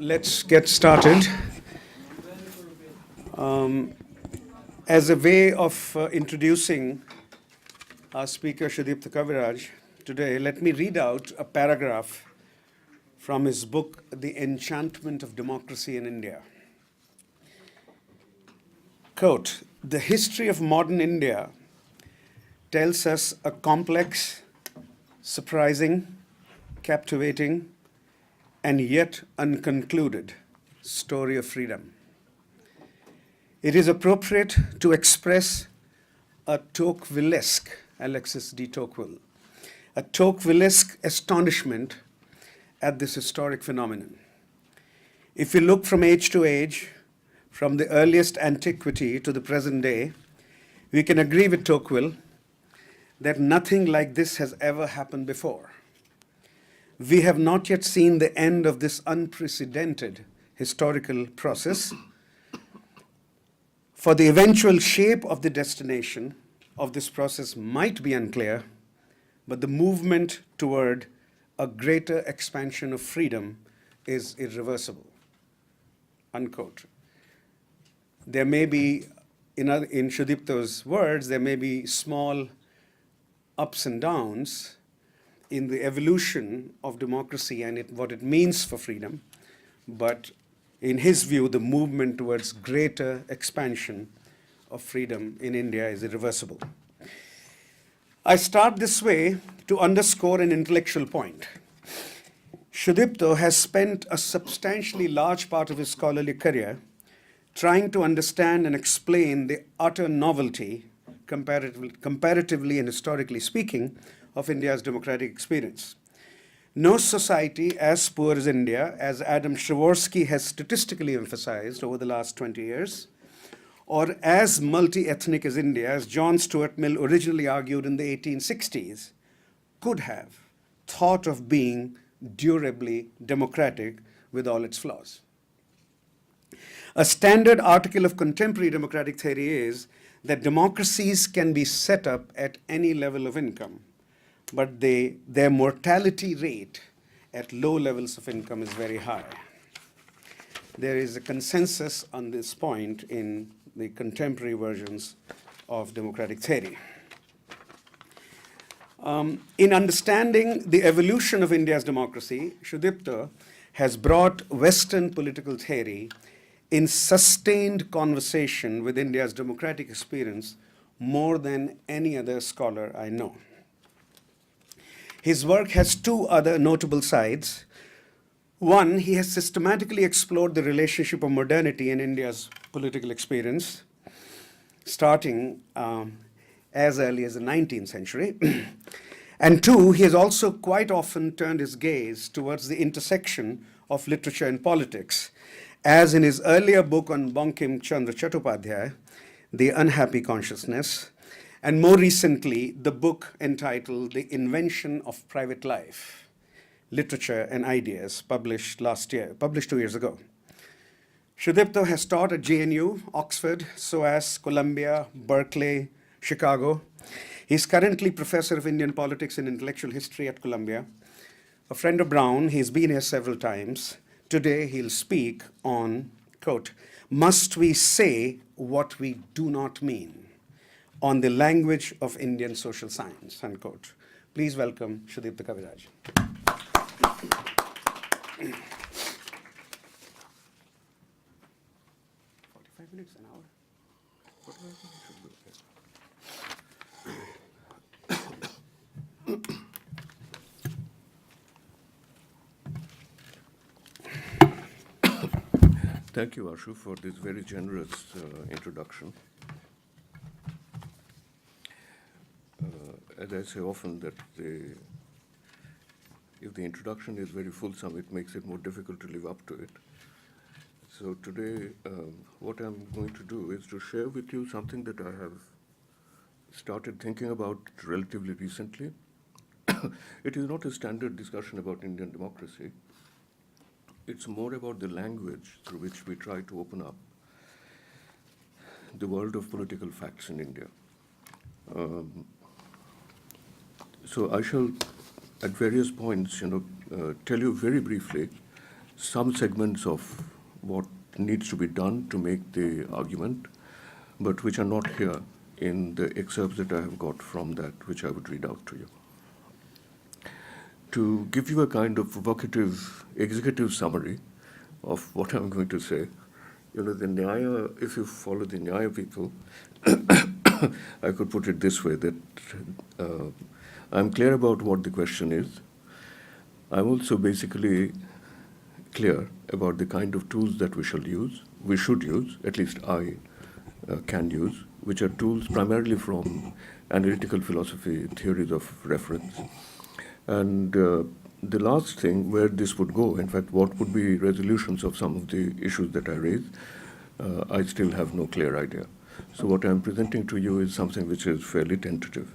Let's get started. As a way of introducing our speaker, Sudipta Kaviraj, today, let me read out a paragraph from his book, The Enchantment of Democracy in India. Quote, "The history of modern India tells us a complex, surprising, captivating, and yet unconcluded story of freedom. It is appropriate to express a Tocquevillesque, Alexis de Tocqueville, a Tocquevillesque astonishment at this historic phenomenon. If we look from age to age, from the earliest antiquity to the present day, we can agree with Tocqueville that nothing like this has ever happened before. We have not yet seen the end of this unprecedented historical process. For the eventual shape of the destination of this process might be unclear, but the movement toward a greater expansion of freedom is irreversible." Unquote. There may be, in Sudipta's words, there may be small ups and downs in the evolution of democracy and what it means for freedom, but in his view, the movement towards greater expansion of freedom in India is irreversible. I start this way to underscore an intellectual point. Sudipta has spent a substantially large part of his scholarly career trying to understand and explain the utter novelty, comparatively and historically speaking, of India's democratic experience. No society as poor as India, as Adam Pravorsky has statistically emphasized over the last 20 years, or as multi-ethnic as India, as John Stuart Mill originally argued in the 1860s, could have thought of being durably democratic with all its flaws. A standard article of contemporary democratic theory is that democracies can be set up at any level of income, but their mortality rate at low levels of income is very high. There is a consensus on this point in the contemporary versions of democratic theory. In understanding the evolution of India's democracy, Sudipta has brought Western political theory in sustained conversation with India's democratic experience more than any other scholar I know. His work has two other notable sides. One, he has systematically explored the relationship of modernity in India's political experience, starting as early as the 19th century. And two, he has also quite often turned his gaze towards the intersection of literature and politics, as in his earlier book on Bankim Chandra Chattopadhyay, The Unhappy Consciousness, and more recently, the book entitled The Invention of Private Life, Literature and Ideas, published 2 years ago. Sudipta has taught at JNU, Oxford, SOAS, Columbia, Berkeley, Chicago. He's currently professor of Indian politics and intellectual history at Columbia. A friend of Brown, he's been here several times. Today, he'll speak on, quote, "Must we say what we do not mean on the language of Indian social science," unquote. Please welcome Sudipta Kaviraj. 45 minutes, an hour? What do I think it should be? Thank you, Ashu, for this very generous introduction. As I say often, that if the introduction is very fulsome, it makes it more difficult to live up to it. So today, what I'm going to do is to share with you something that I have started thinking about relatively recently. It is not a standard discussion about Indian democracy. It's more about the language through which we try to open up the world of political facts in India. So I shall, at various points, tell you very briefly some segments of what needs to be done to make the argument, but which are not here in the excerpts that I have got from that, which I would read out to you. To give you a kind of provocative executive summary of what I'm going to say, the Nyaya, if you follow the Nyaya people, I could put it this way, that I'm clear about what the question is. I'm also basically clear about the kind of tools that we should use, at least I can use, which are tools primarily from analytical philosophy, theories of reference. And the last thing, where this would go, in fact, what would be resolutions of some of the issues that I raised, I still have no clear idea. So what I'm presenting to you is something which is fairly tentative.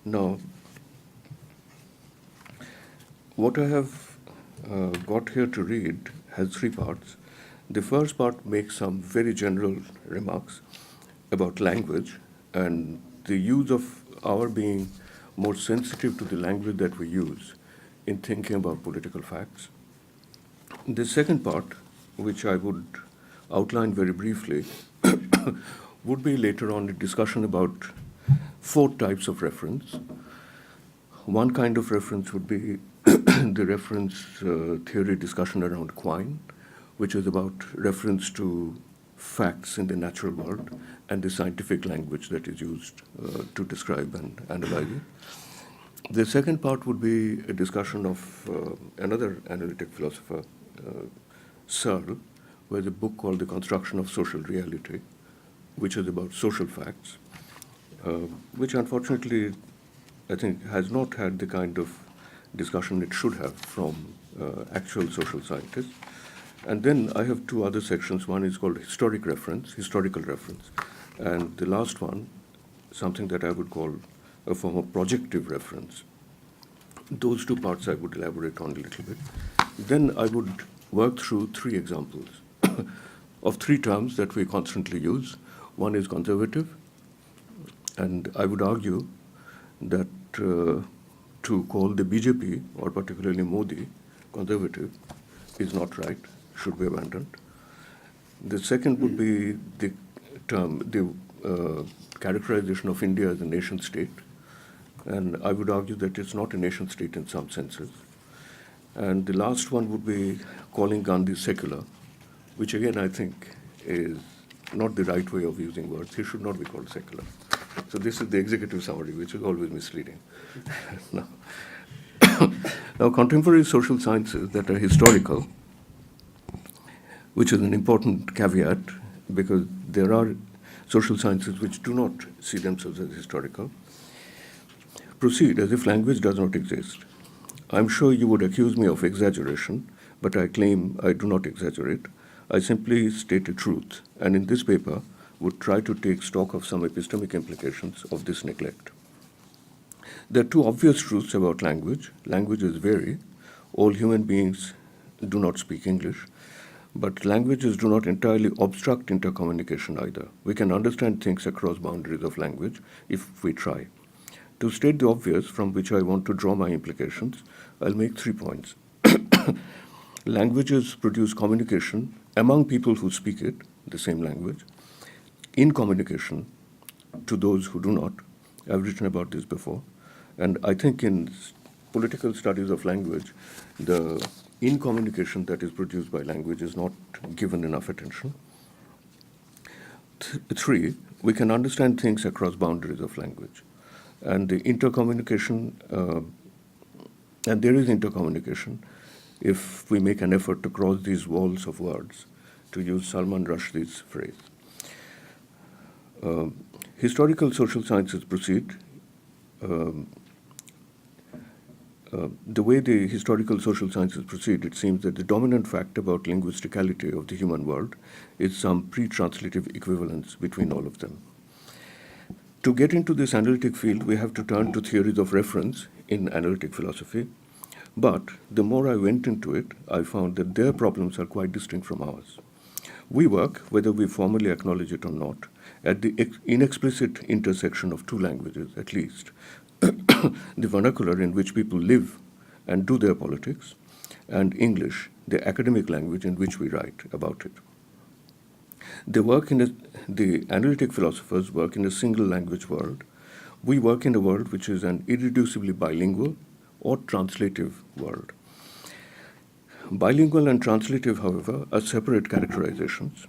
Now, what I have got here to read has three parts. The first part makes some very general remarks about language and the use of our being more sensitive to the language that we use in thinking about political facts. The second part, which I would outline very briefly, would be later on a discussion about four types of reference. One kind of reference would be the reference theory discussion around Quine, which is about reference to facts in the natural world and the scientific language that is used to describe and analyze it. The second part would be a discussion of another analytic philosopher, Searle, who has a book called The Construction of Social Reality, which is about social facts, which unfortunately I think has not had the kind of discussion it should have from actual social scientists. And then I have two other sections. One is called historical reference, and the last one, something that I would call a form of projective reference. Those two parts I would elaborate on a little bit. Then I would work through three examples of three terms that we constantly use. One is conservative, and I would argue that to call the BJP, or particularly Modi, conservative is not right, should be abandoned. The second would be the term, the characterization of India as a nation state. And I would argue that it's not a nation state in some senses. And the last one would be calling Gandhi secular, which again I think is not the right way of using words. He should not be called secular. So this is the executive summary, which is always misleading. Now, contemporary social sciences that are historical, which is an important caveat, because there are social sciences which do not see themselves as historical, proceed as if language does not exist. I'm sure you would accuse me of exaggeration, but I claim I do not exaggerate. I simply state a truth, and in this paper would try to take stock of some epistemic implications of this neglect. There are two obvious truths about language. Languages vary. All human beings do not speak English, but languages do not entirely obstruct intercommunication either. We can understand things across boundaries of language if we try. To state the obvious, from which I want to draw my implications, I'll make 3 points. Languages produce communication among people who speak it, the same language, in communication to those who do not. I've written about this before. And I think in political studies of language, the incommunication that is produced by language is not given enough attention. 3, we can understand things across boundaries of language. And the intercommunication, and there is intercommunication if we make an effort to cross these walls of words, to use Salman Rushdie's phrase. Historical social sciences proceed. The way the historical social sciences proceed, it seems that the dominant fact about linguisticality of the human world is some pre-translative equivalence between all of them. To get into this analytic field, we have to turn to theories of reference in analytic philosophy. But the more I went into it, I found that their problems are quite distinct from ours. We work, whether we formally acknowledge it or not, at the inexplicit intersection of two languages, at least. The vernacular in which people live and do their politics, and English, the academic language in which we write about it. The analytic philosophers work in a single language world. We work in a world which is an irreducibly bilingual or translative world. Bilingual and translative, however, are separate characterizations.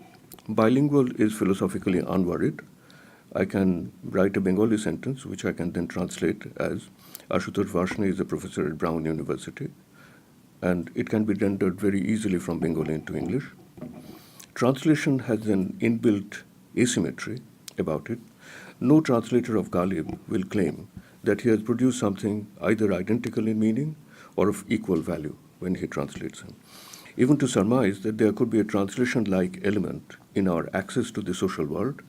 Bilingual is philosophically unworried. I can write a Bengali sentence, which I can then translate as Ashutosh Varshney is a professor at Brown University, and it can be rendered very easily from Bengali into English. Translation has an inbuilt asymmetry about it. No translator of Ghalib will claim that he has produced something either identical in meaning or of equal value when he translates him. Even to surmise that there could be a translation-like element in our access to the social world,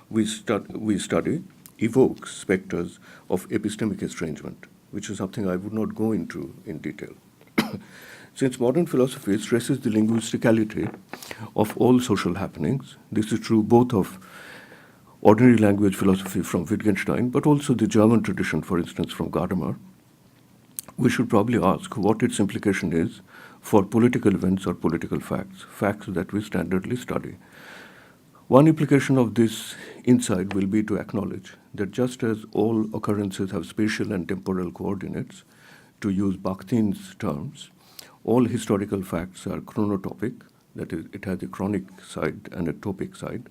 we study evokes specters of epistemic estrangement, which is something I would not go into in detail. Since modern philosophy stresses the linguisticality of all social happenings, this is true both of ordinary language philosophy from Wittgenstein, but also the German tradition, for instance, from Gadamer, we should probably ask what its implication is for political events or political facts, facts that we standardly study. One implication of this insight will be to acknowledge that just as all occurrences have spatial and temporal coordinates, to use Bakhtin's terms, all historical facts are chronotopic, that is, it has a chronic side and a topic side.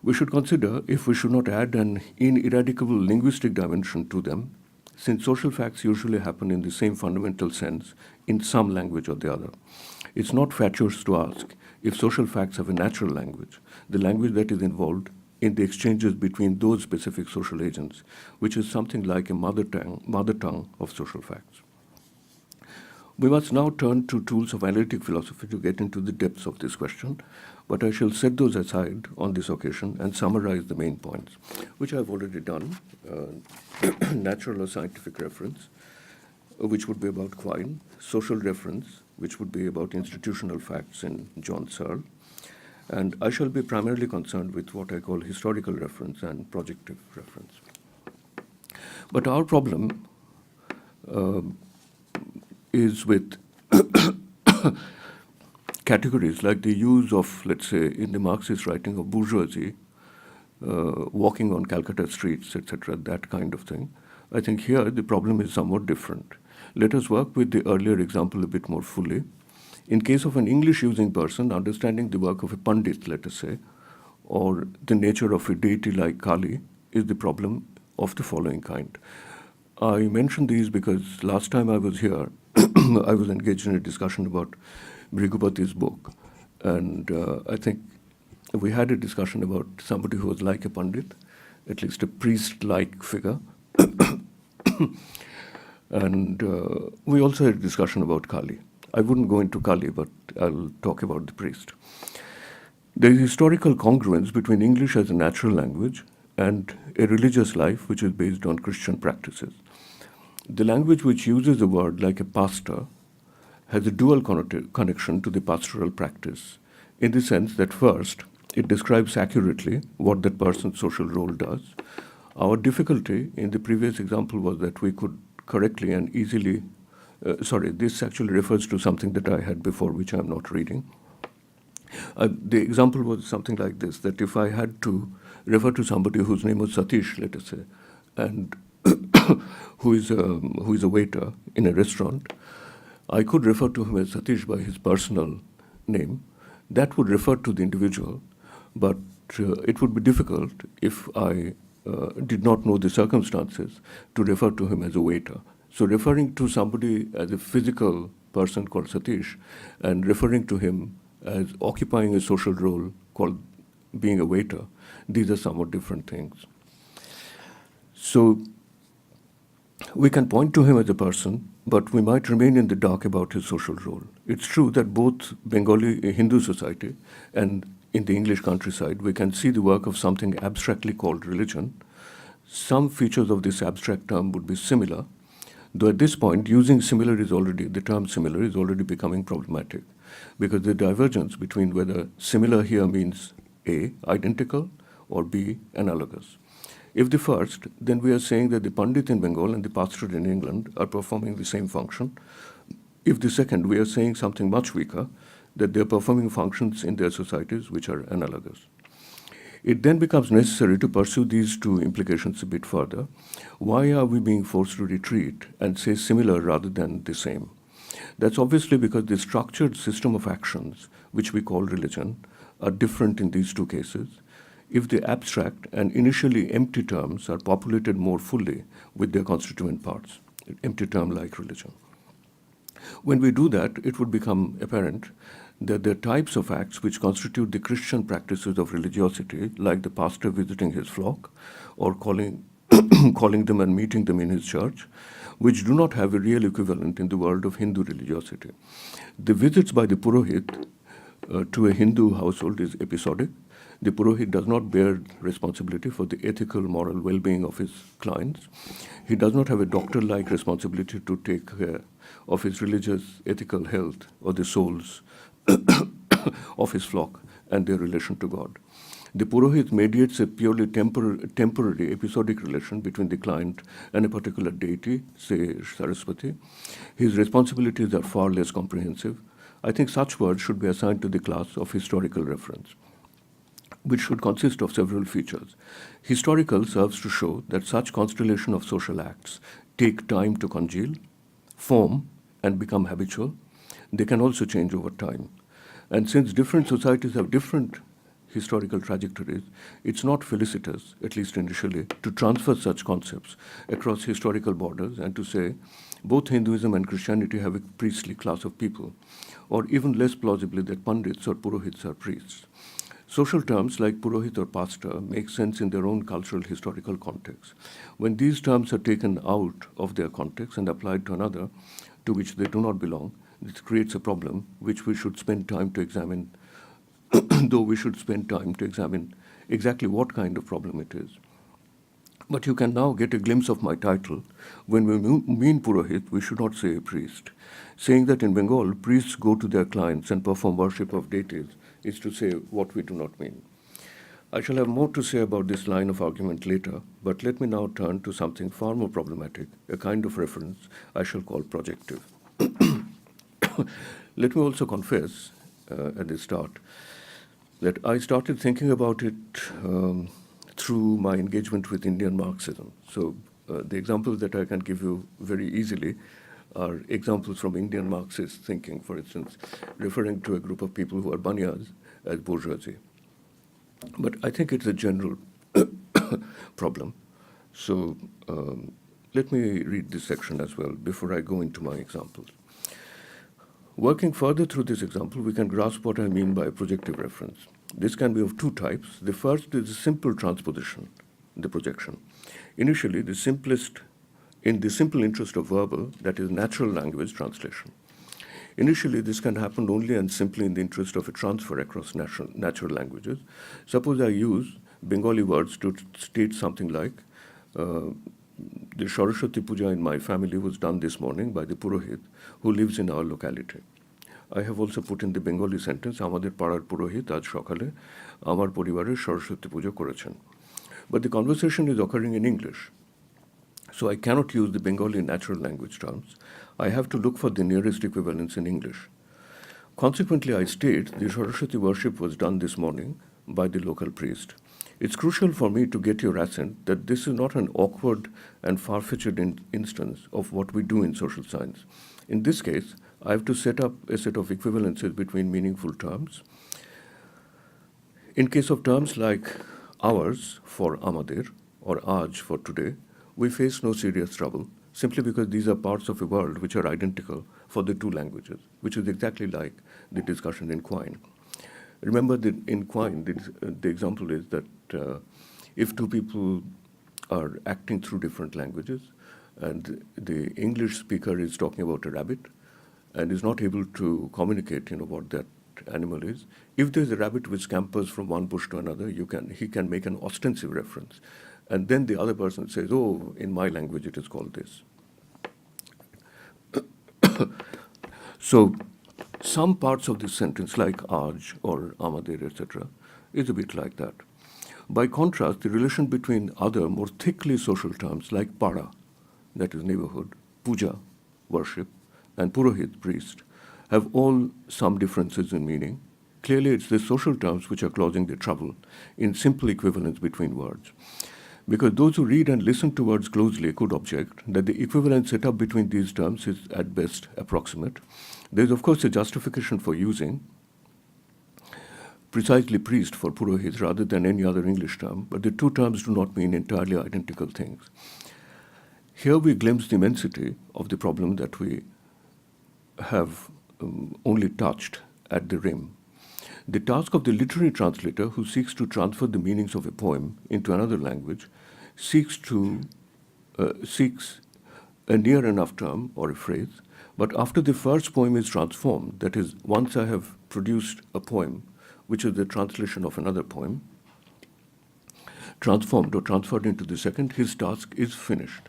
We should consider if we should not add an ineradicable linguistic dimension to them, since social facts usually happen in the same fundamental sense in some language or the other. It's not fatuous to ask if social facts have a natural language, the language that is involved in the exchanges between those specific social agents, which is something like a mother tongue of social facts. We must now turn to tools of analytic philosophy to get into the depths of this question, but I shall set those aside on this occasion and summarize the main points, which I've already done. Natural or scientific reference, which would be about Quine; social reference, which would be about institutional facts in John Searle; and I shall be primarily concerned with what I call historical reference and projective reference. But our problem is with categories like the use of, let's say, in the Marxist writing of bourgeoisie, walking on Calcutta streets, etc., that kind of thing. I think here the problem is somewhat different. Let us work with the earlier example a bit more fully. In case of an English-using person, understanding the work of a Pandit, let us say, or the nature of a deity like Kali, is the problem of the following kind. I mention these because last time I was here, I was engaged in a discussion about Bhrigupati's book, and I think we had a discussion about somebody who was like a Pandit, at least a priest-like figure. And we also had a discussion about Kali. I wouldn't go into Kali, but I'll talk about the priest. There is historical congruence between English as a natural language and a religious life which is based on Christian practices. The language which uses a word like a pastor has a dual connection to the pastoral practice, in the sense that first, it describes accurately what that person's social role does. Our difficulty in the previous example was that we could correctly and easily, this actually refers to something that I had before, which I'm not reading. The example was something like this, that if I had to refer to somebody whose name was Satish, let us say, and who is a waiter in a restaurant, I could refer to him as Satish by his personal name. That would refer to the individual, but it would be difficult if I did not know the circumstances to refer to him as a waiter. So referring to somebody as a physical person called Satish and referring to him as occupying a social role called being a waiter, these are somewhat different things. So we can point to him as a person, but we might remain in the dark about his social role. It's true that both Bengali Hindu society and in the English countryside, we can see the work of something abstractly called religion. Some features of this abstract term would be similar, though at this point, using the term similar is already becoming problematic, because the divergence between whether similar here means A, identical, or B, analogous. If the first, then we are saying that the Pandit in Bengal and the pastor in England are performing the same function, If the second, we are saying something much weaker, that they are performing functions in their societies which are analogous. It then becomes necessary to pursue these two implications a bit further. Why are we being forced to retreat and say similar rather than the same? That's obviously because the structured system of actions, which we call religion, are different in these two cases. If the abstract and initially empty terms are populated more fully with their constituent parts, empty term like religion. When we do that, it would become apparent that there are types of acts which constitute the Christian practices of religiosity, like the pastor visiting his flock or calling, calling them and meeting them in his church, which do not have a real equivalent in the world of Hindu religiosity. The visits by the Purohit to a Hindu household is episodic. The Purohit does not bear responsibility for the ethical, moral well-being of his clients. He does not have a doctor-like responsibility to take care of his religious, ethical health or the souls of his flock and their relation to God. The Purohit mediates a purely temporary, episodic relation between the client and a particular deity, say Saraswati. His responsibilities are far less comprehensive. I think such words should be assigned to the class of historical reference, which should consist of several features. Historical serves to show that such constellation of social acts take time to congeal, form, and become habitual. They can also change over time. And since different societies have different historical trajectories, it's not felicitous, at least initially, to transfer such concepts across historical borders and to say both Hinduism and Christianity have a priestly class of people, or even less plausibly that Pandits or Purohits are priests. Social terms like Purohit or pastor make sense in their own cultural historical context. When these terms are taken out of their context and applied to another to which they do not belong, this creates a problem which we should spend time to examine, though we should spend time to examine exactly what kind of problem it is. But you can now get a glimpse of my title. When we mean Purohit, we should not say a priest. Saying that in Bengal, priests go to their clients and perform worship of deities is to say what we do not mean. I shall have more to say about this line of argument later, but let me now turn to something far more problematic, a kind of reference I shall call projective. Let me also confess at the start that I started thinking about it through my engagement with Indian Marxism. So the examples that I can give you very easily are examples from Indian Marxist thinking, for instance, referring to a group of people who are Banyas as bourgeoisie. But I think it's a general problem. So let me read this section as well before I go into my examples. Working further through this example, we can grasp what I mean by projective reference. This can be of two types. The first is a simple transposition, the projection. Initially, in the simple interest of verbal, that is natural language translation. Initially, this can happen only and simply in the interest of a transfer across natural languages. Suppose I use Bengali words to state something like, the Saraswati Puja in my family was done this morning by the Purohit who lives in our locality. I have also put in the Bengali sentence, Amader Parar Purohit aaj সকালে আমার পরিবারের সরস্বতী পুজো করেছেন. But the conversation is occurring in English. So I cannot use the Bengali natural language terms. I have to look for the nearest equivalence in English. Consequently, I state the Saraswati worship was done this morning by the local priest. It's crucial for me to get your assent that this is not an awkward and far-fetched instance of what we do in social science. In this case, I have to set up a set of equivalences between meaningful terms. In case of terms like ours for Amader or Aaj for today, we face no serious trouble simply because these are parts of a world which are identical for the two languages, which is exactly like the discussion in Quine. Remember that in Quine, the example is that if two people are acting through different languages and the English speaker is talking about a rabbit and is not able to communicate, what that animal is, if there's a rabbit which scampers from one bush to another, he can make an ostensive reference. And then the other person says, oh, in my language it is called this. So some parts of this sentence, like Aaj or Amader, etc., is a bit like that. By contrast, the relation between other, more thickly social terms like para, that is neighborhood, puja, worship, and Purohit, priest, have all some differences in meaning. Clearly, it's the social terms which are causing the trouble in simple equivalence between words. Because those who read and listen to words closely could object that the equivalent set up between these terms is at best approximate. There is, of course, a justification for using precisely priest for Purohit rather than any other English term, but the two terms do not mean entirely identical things. Here we glimpse the immensity of the problem that we have only touched at the rim. The task of the literary translator who seeks to transfer the meanings of a poem into another language seeks a near enough term or a phrase, but after the first poem is transformed, that is, once I have produced a poem which is the translation of another poem, transformed or transferred into the second, his task is finished.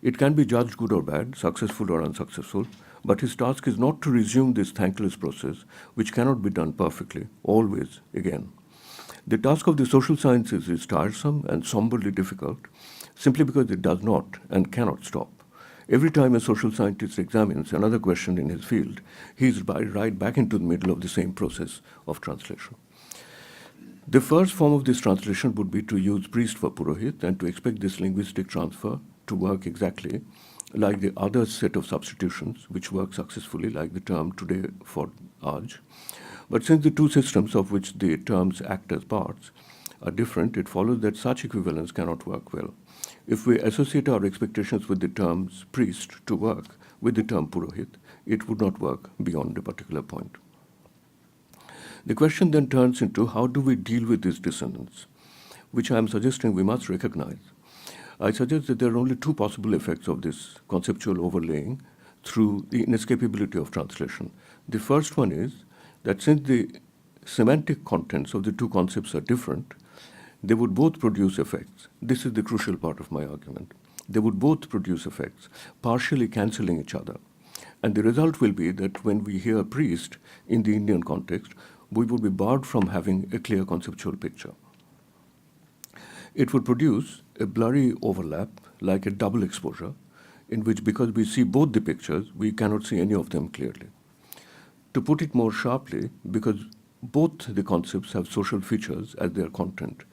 It can be judged good or bad, successful or unsuccessful, but his task is not to resume this thankless process, which cannot be done perfectly, always, again. The task of the social sciences is tiresome and somberly difficult, simply because it does not and cannot stop. Every time a social scientist examines another question in his field, he is right back into the middle of the same process of translation. The first form of this translation would be to use priest for Purohit and to expect this linguistic transfer to work exactly like the other set of substitutions, which work successfully, like the term today for Aaj. But since the two systems of which the terms act as parts are different, it follows that such equivalence cannot work well. If we associate our expectations with the terms priest to work with the term Purohit, it would not work beyond a particular point. The question then turns into how do we deal with this dissonance, which I am suggesting we must recognize. I suggest that there are only two possible effects of this conceptual overlaying through the inescapability of translation. The first one is that since the semantic contents of the two concepts are different, they would both produce effects. This is the crucial part of my argument. They would both produce effects, partially cancelling each other. And the result will be that when we hear priest in the Indian context, we would be barred from having a clear conceptual picture. It would produce a blurry overlap, like a double exposure, in which, because we see both the pictures, we cannot see any of them clearly. To put it more sharply, because both the concepts have social features as their content,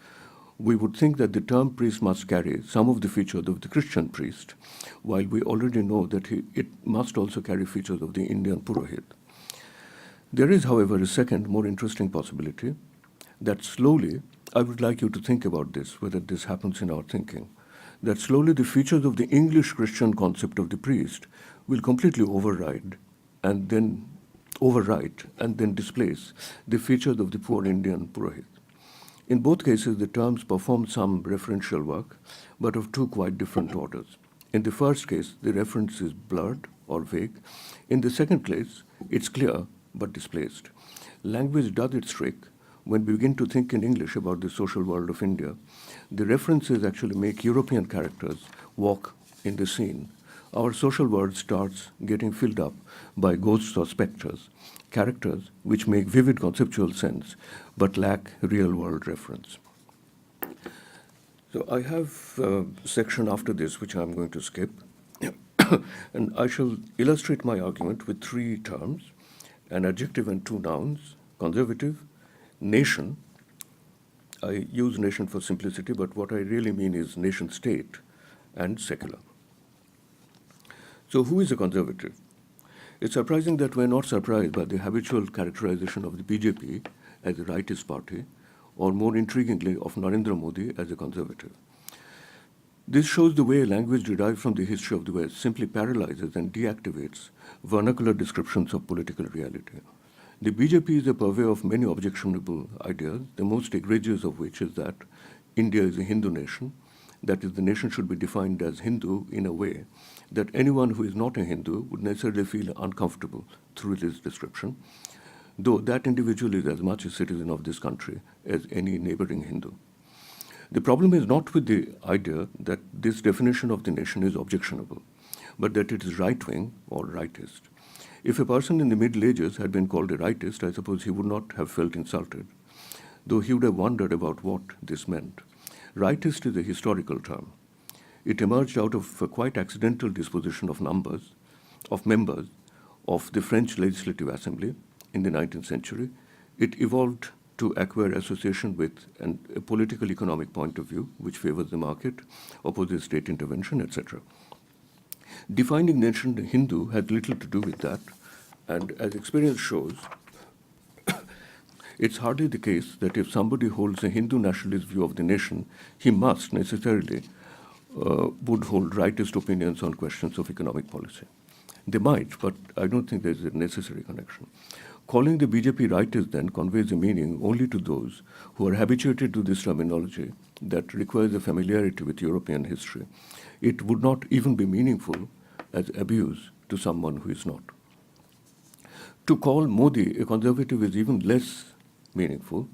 we would think that the term priest must carry some of the features of the Christian priest, while we already know that it must also carry features of the Indian Purohit. There is, however, a second, more interesting possibility that slowly, I would like you to think about this, whether this happens in our thinking, that slowly the features of the English Christian concept of the priest will completely overwrite and then displace the features of the poor Indian Purohit. In both cases, the terms perform some referential work, but of two quite different orders. In the first case, the reference is blurred or vague. In the second case, it's clear but displaced. Language does its trick. When we begin to think in English about the social world of India, the references actually make European characters walk in the scene. Our social world starts getting filled up by ghosts or specters, characters which make vivid conceptual sense but lack real-world reference. So I have a section after this which I'm going to skip, and I shall illustrate my argument with three terms, an adjective and two nouns, conservative, nation. I use nation for simplicity, but what I really mean is nation-state, and secular. So who is a conservative? It's surprising that we're not surprised by the habitual characterization of the BJP as a rightist party, or more intriguingly, of Narendra Modi as a conservative. This shows the way language derived from the history of the West simply paralyzes and deactivates vernacular descriptions of political reality. The BJP is a purveyor of many objectionable ideas, the most egregious of which is that India is a Hindu nation, that is, the nation should be defined as Hindu in a way that anyone who is not a Hindu would necessarily feel uncomfortable through this description, though that individual is as much a citizen of this country as any neighboring Hindu. The problem is not with the idea that this definition of the nation is objectionable, but that it is right-wing or rightist. If a person in the Middle Ages had been called a rightist, I suppose he would not have felt insulted, though he would have wondered about what this meant. Rightist is a historical term. It emerged out of a quite accidental disposition of members of the French Legislative Assembly in the 19th century, it evolved to acquire association with a political economic point of view, which favors the market, opposes state intervention, etc. Defining nation Hindu had little to do with that, and as experience shows, it's hardly the case that if somebody holds a Hindu nationalist view of the nation, he must necessarily would hold rightist opinions on questions of economic policy. They might, but I don't think there's a necessary connection. Calling the BJP rightist then conveys a meaning only to those who are habituated to this terminology that requires a familiarity with European history. It would not even be meaningful as abuse to someone who is not. To call Modi a conservative is even less meaningful.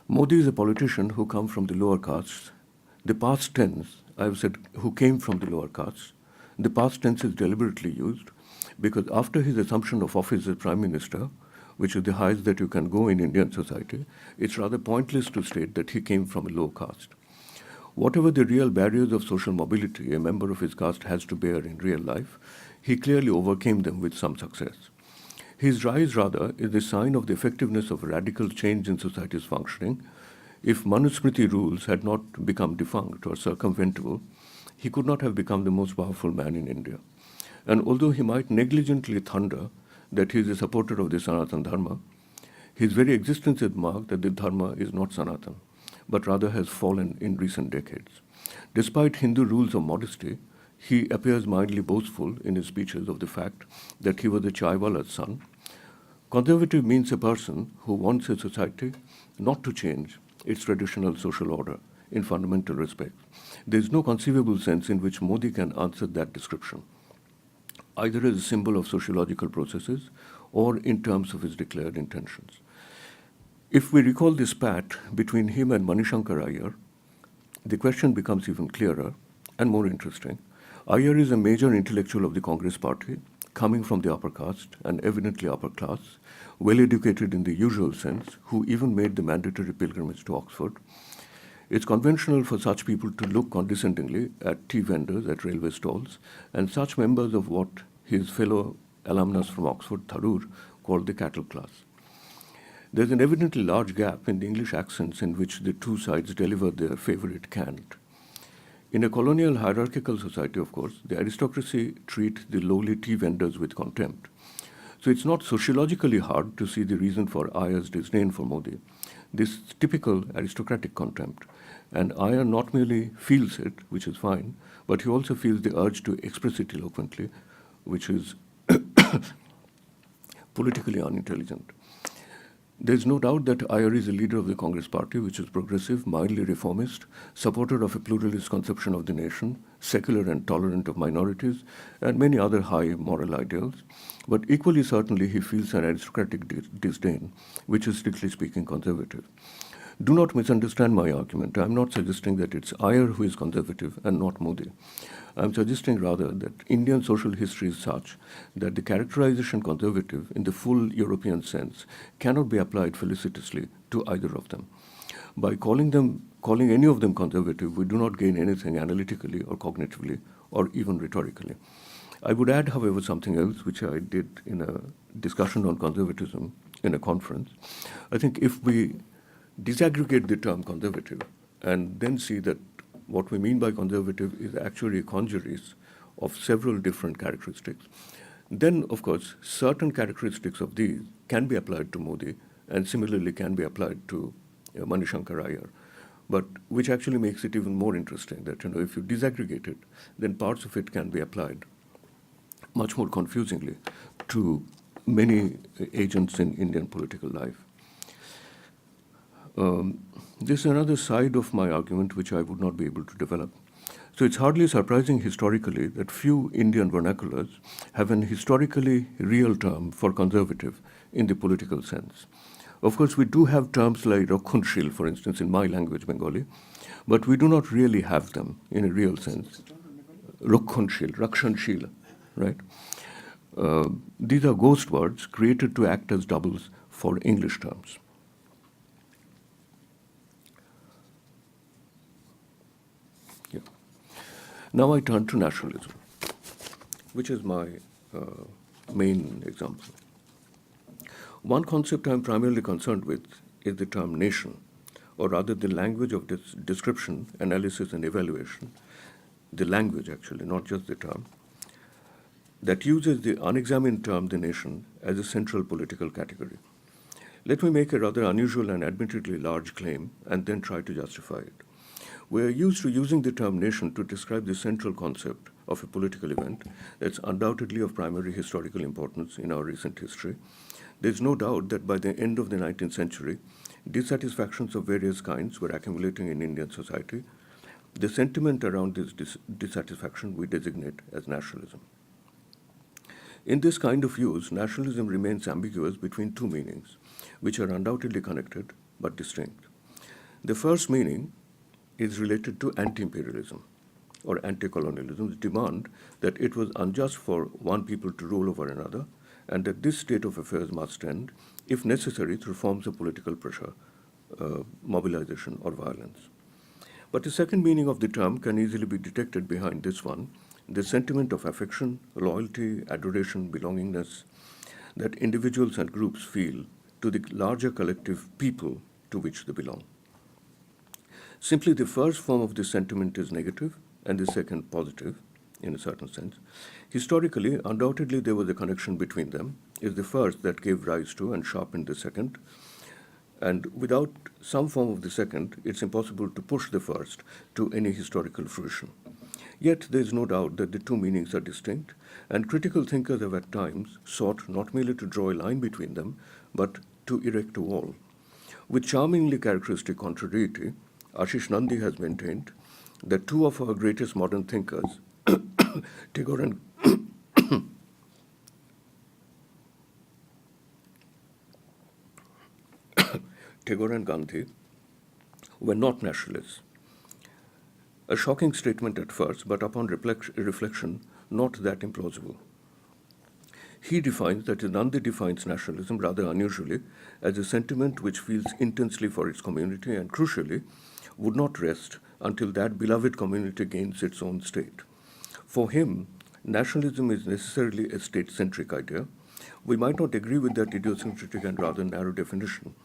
Modi is a politician who comes from the lower castes. The past tense, I've said who came from the lower castes. The past tense is deliberately used because after his assumption of office as Prime Minister, which is the highest that you can go in Indian society, it's rather pointless to state that he came from a low caste. Whatever the real barriers of social mobility a member of his caste has to bear in real life, he clearly overcame them with some success. His rise, rather, is a sign of the effectiveness of radical change in society's functioning. If Manusmriti rules had not become defunct or circumventable, he could not have become the most powerful man in India. And although he might negligently thunder that he is a supporter of the Sanatan Dharma, his very existence is marked that the Dharma is not Sanatan, but rather has fallen in recent decades. Despite Hindu rules of modesty, he appears mildly boastful in his speeches of the fact that he was a chaiwala's son. Conservative means a person who wants a society not to change its traditional social order in fundamental respects. There is no conceivable sense in which Modi can answer that description, either as a symbol of sociological processes or in terms of his declared intentions. If we recall this spat between him and Manishankar Iyer, the question becomes even clearer and more interesting. Iyer is a major intellectual of the Congress party, coming from the upper caste and evidently upper class, well educated in the usual sense, who even made the mandatory pilgrimage to Oxford. It's conventional for such people to look condescendingly at tea vendors at railway stalls and such members of what his fellow alumnus from Oxford, Tharoor, called the cattle class. There's an evidently large gap in the English accents in which the two sides deliver their favorite cant. In a colonial hierarchical society, of course, the aristocracy treat the lowly tea vendors with contempt. So it's not sociologically hard to see the reason for Iyer's disdain for Modi, this typical aristocratic contempt. And Iyer not merely feels it, which is fine, but he also feels the urge to express it eloquently, which is politically unintelligent. There's no doubt that Iyer is a leader of the Congress party, which is progressive, mildly reformist, supporter of a pluralist conception of the nation, secular and tolerant of minorities, and many other high moral ideals. But equally certainly he feels an aristocratic disdain, which is strictly speaking conservative. Do not misunderstand my argument. I'm not suggesting that it's Iyer who is conservative and not Modi. I'm suggesting rather that Indian social history is such that the characterization conservative in the full European sense cannot be applied felicitously to either of them. By calling any of them conservative, we do not gain anything analytically or cognitively or even rhetorically. I would add, however, something else which I did in a discussion on conservatism in a conference. I think if we disaggregate the term conservative and then see that what we mean by conservative is actually a congeries of several different characteristics, then, of course, certain characteristics of these can be applied to Modi and similarly can be applied to Manishankar Iyer, but which actually makes it even more interesting that, if you disaggregate it, then parts of it can be applied much more confusingly to many agents in Indian political life. This is another side of my argument which I would not be able to develop. So it's hardly surprising historically that few Indian vernaculars have an historically real term for conservative in the political sense. Of course, we do have terms like Rakhunshil, for instance, in my language, Bengali, but we do not really have them in a real sense. Rakshanshil, right? These are ghost words created to act as doubles for English terms. Now I turn to nationalism, which is my main example. One concept I'm primarily concerned with is the term nation, or rather the language of description, analysis, and evaluation, the language actually, not just the term, that uses the unexamined term the nation as a central political category. Let me make a rather unusual and admittedly large claim and then try to justify it. We are used to using the term nation to describe the central concept of a political event that's undoubtedly of primary historical importance in our recent history. There's no doubt that by the end of the 19th century, dissatisfactions of various kinds were accumulating in Indian society. The sentiment around this dissatisfaction we designate as nationalism. In this kind of use, nationalism remains ambiguous between two meanings, which are undoubtedly connected but distinct. The first meaning is related to anti-imperialism or anti-colonialism's demand that it was unjust for one people to rule over another and that this state of affairs must end, if necessary, through forms of political pressure, mobilization, or violence. But the second meaning of the term can easily be detected behind this one, the sentiment of affection, loyalty, adoration, belongingness that individuals and groups feel to the larger collective people to which they belong. Simply, the first form of this sentiment is negative and the second positive, in a certain sense. Historically, undoubtedly there was a connection between them. It's the first that gave rise to and sharpened the second. And without some form of the second, it's impossible to push the first to any historical fruition. Yet there is no doubt that the two meanings are distinct, and critical thinkers have at times sought not merely to draw a line between them, but to erect a wall. With charmingly characteristic contrariety, Ashish Nandi has maintained that two of our greatest modern thinkers, Tagore and Tagore and Gandhi, were not nationalists. A shocking statement at first, but upon reflection, not that implausible. He defines, that is, Nandi defines nationalism rather unusually as a sentiment which feels intensely for its community and, crucially, would not rest until that beloved community gains its own state. For him, nationalism is necessarily a state-centric idea. We might not agree with that idiosyncratic and rather narrow definition,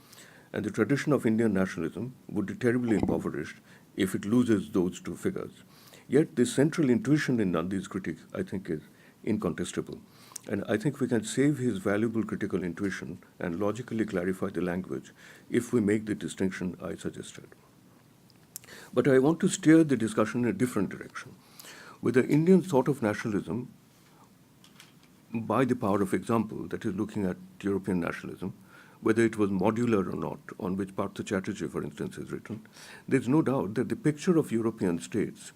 and the tradition of Indian nationalism would be terribly impoverished if it loses those two figures. Yet this central intuition in Nandi's critique, I think, is incontestable. And I think we can save his valuable critical intuition and logically clarify the language if we make the distinction I suggested. But I want to steer the discussion in a different direction. With the Indian thought of nationalism, by the power of example, that is looking at European nationalism, whether it was modular or not, on which Partha Chatterjee, for instance, is written, there's no doubt that the picture of European states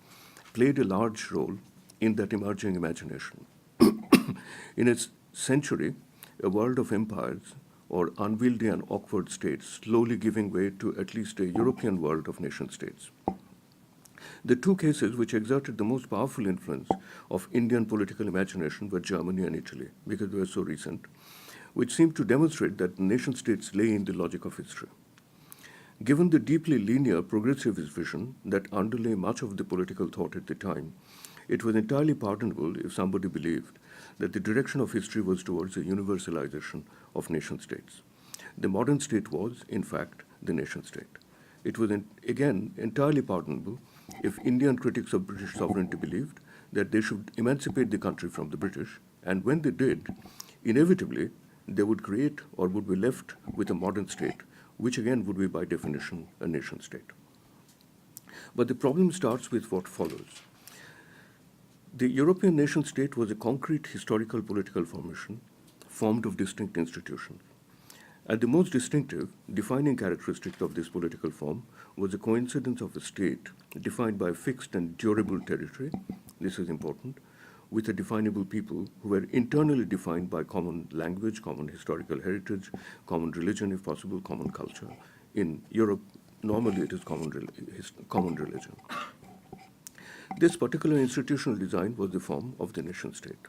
played a large role in that emerging imagination. In its century, a world of empires or unwieldy and awkward states slowly giving way to at least a European world of nation-states. The two cases which exerted the most powerful influence of Indian political imagination were Germany and Italy, because they were so recent, which seemed to demonstrate that nation-states lay in the logic of history. Given the deeply linear progressivist vision that underlay much of the political thought at the time, it was entirely pardonable if somebody believed that the direction of history was towards a universalization of nation-states. The modern state was, in fact, the nation-state. It was, again, entirely pardonable if Indian critics of British sovereignty believed that they should emancipate the country from the British, and when they did, inevitably, they would create or would be left with a modern state, which again would be by definition a nation-state. But the problem starts with what follows. The European nation-state was a concrete historical political formation formed of distinct institutions. And the most distinctive, defining characteristic of this political form was the coincidence of a state defined by a fixed and durable territory, this is important, with a definable people who were internally defined by common language, common historical heritage, common religion, if possible, common culture. In Europe, normally it is common religion. This particular institutional design was the form of the nation-state.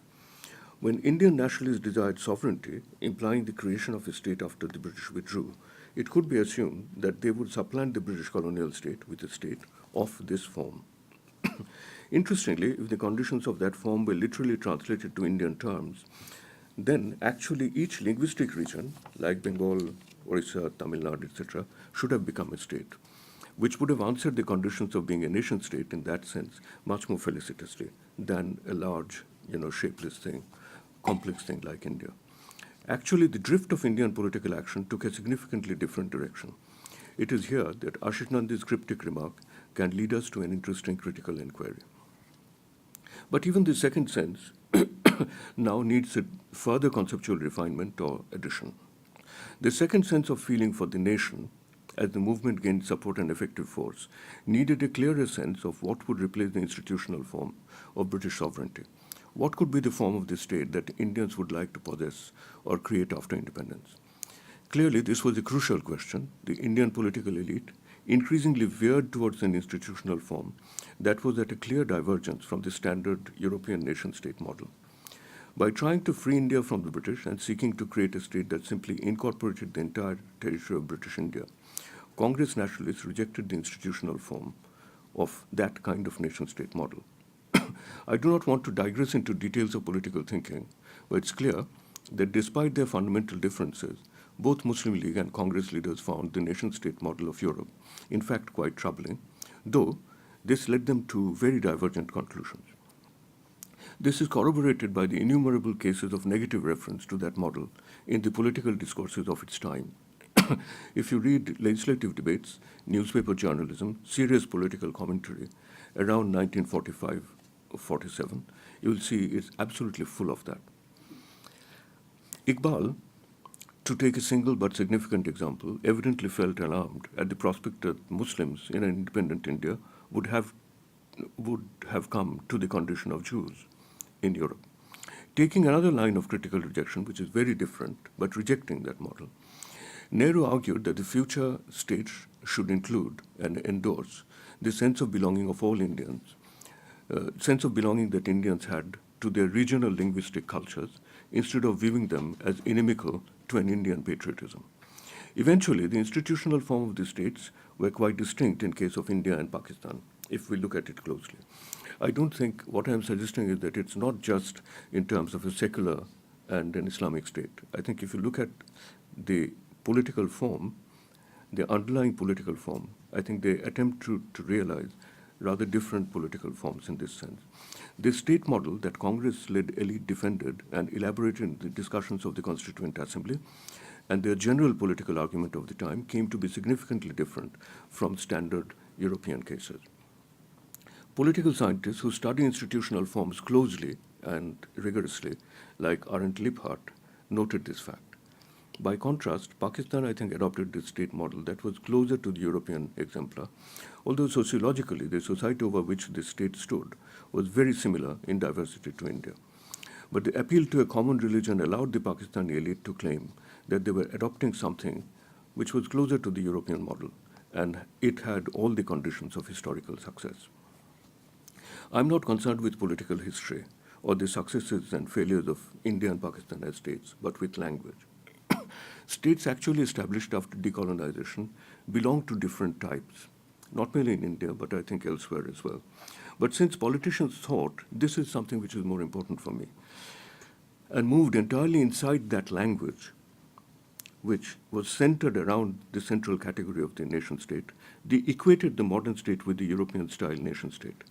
When Indian nationalists desired sovereignty, implying the creation of a state after the British withdrew, it could be assumed that they would supplant the British colonial state with a state of this form. Interestingly, if the conditions of that form were literally translated to Indian terms, then actually each linguistic region, like Bengal, Orissa, Tamil Nadu, etc., should have become a state, which would have answered the conditions of being a nation state in that sense much more felicitously than a large, shapeless thing, complex thing like India. Actually, the drift of Indian political action took a significantly different direction. It is here that Ashish Nandi's cryptic remark can lead us to an interesting critical inquiry. But even the second sense now needs a further conceptual refinement or addition. The second sense of feeling for the nation, as the movement gained support and effective force, needed a clearer sense of what would replace the institutional form of British sovereignty. What could be the form of the state that Indians would like to possess or create after independence? Clearly, this was a crucial question. The Indian political elite increasingly veered towards an institutional form that was at a clear divergence from the standard European nation-state model. By trying to free India from the British and seeking to create a state that simply incorporated the entire territory of British India, Congress nationalists rejected the institutional form of that kind of nation-state model. I do not want to digress into details of political thinking, but it's clear that despite their fundamental differences, both Muslim League and Congress leaders found the nation-state model of Europe, in fact, quite troubling, though this led them to very divergent conclusions. This is corroborated by the innumerable cases of negative reference to that model in the political discourses of its time. If you read legislative debates, newspaper journalism, serious political commentary around 1945-47, you will see it's absolutely full of that. Iqbal, to take a single but significant example, evidently felt alarmed at the prospect that Muslims in an independent India would have come to the condition of Jews in Europe. Taking another line of critical rejection, which is very different, but rejecting that model, Nehru argued that the future state should include and endorse the sense of belonging of all Indians, sense of belonging that Indians had to their regional linguistic cultures, instead of viewing them as inimical to an Indian patriotism. Eventually, the institutional form of the states were quite distinct in case of India and Pakistan, if we look at it closely. I don't think what I'm suggesting is that it's not just in terms of a secular and an Islamic state. I think if you look at the political form, the underlying political form, I think they attempt to realize rather different political forms in this sense. The state model that Congress-led elite defended and elaborated in the discussions of the Constituent Assembly and their general political argument of the time came to be significantly different from standard European cases. Political scientists who study institutional forms closely and rigorously, like Arent Liphart, noted this fact. By contrast, Pakistan, I think, adopted this state model that was closer to the European exemplar, although sociologically the society over which this state stood was very similar in diversity to India. But the appeal to a common religion allowed the Pakistani elite to claim that they were adopting something which was closer to the European model, and it had all the conditions of historical success. I'm not concerned with political history or the successes and failures of India and Pakistan as states, but with language. States actually established after decolonization belong to different types, not merely in India, but I think elsewhere as well. But since politicians thought this is something which is more important for me, and moved entirely inside that language, which was centered around the central category of the nation state, they equated the modern state with the European-style nation state.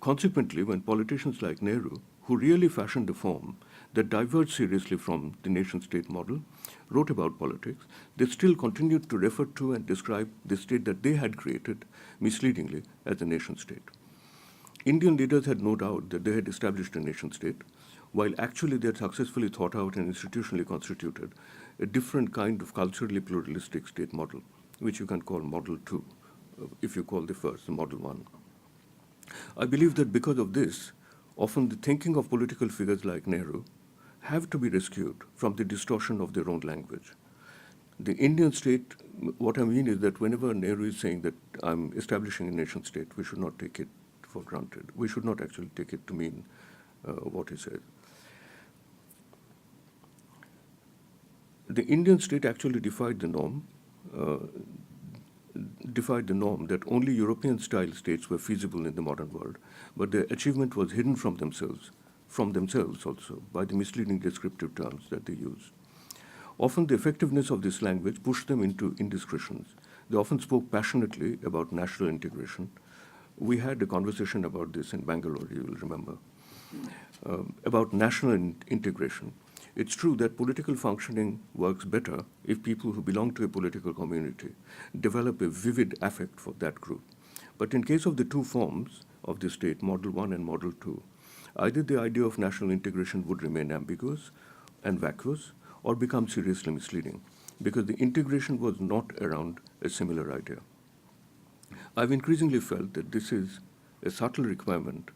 Consequently, when politicians like Nehru, who really fashioned a form that diverged seriously from the nation-state model, wrote about politics, they still continued to refer to and describe the state that they had created misleadingly as a nation-state. Indian leaders had no doubt that they had established a nation-state, while actually they had successfully thought out and institutionally constituted a different kind of culturally pluralistic state model, which you can call Model 2, if you call the first Model 1. I believe that because of this, often the thinking of political figures like Nehru have to be rescued from the distortion of their own language. The Indian state, what I mean is that whenever Nehru is saying that I'm establishing a nation state, we should not take it for granted. We should not actually take it to mean what he says. The Indian state actually defied the norm that only European-style states were feasible in the modern world, but their achievement was hidden from themselves from themselves also by the misleading descriptive terms that they use. Often the effectiveness of this language pushed them into indiscretions. They often spoke passionately about national integration. We had a conversation about this in Bangalore, you will remember, about national integration. It's true that political functioning works better if people who belong to a political community develop a vivid affect for that group. But in case of the two forms of the state, Model 1 and Model 2, either the idea of national integration would remain ambiguous and vacuous or become seriously misleading, because the integration was not around a similar idea. I've increasingly felt that this is a subtle requirement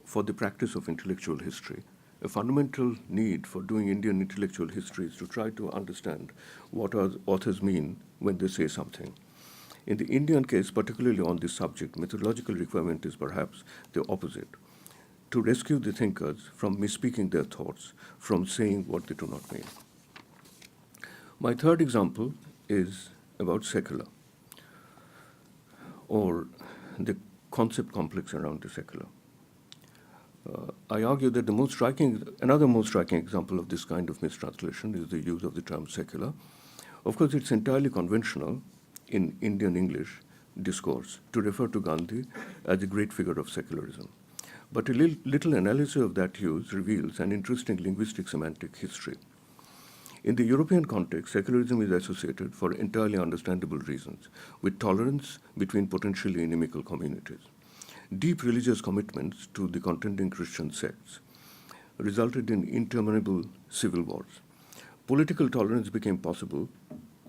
for the practice of intellectual history. A fundamental need for doing Indian intellectual history is to try to understand what our authors mean when they say something. In the Indian case, particularly on this subject, methodological requirement is perhaps the opposite: to rescue the thinkers from misspeaking their thoughts, from saying what they do not mean. My third example is about secular, or the concept complex around the secular. I argue that another most striking example of this kind of mistranslation is the use of the term secular. Of course, it's entirely conventional in Indian English discourse to refer to Gandhi as a great figure of secularism. But a little analysis of that use reveals an interesting linguistic semantic history. In the European context, secularism is associated, for entirely understandable reasons, with tolerance between potentially inimical communities. Deep religious commitments to the contending Christian sects resulted in interminable civil wars. Political tolerance became possible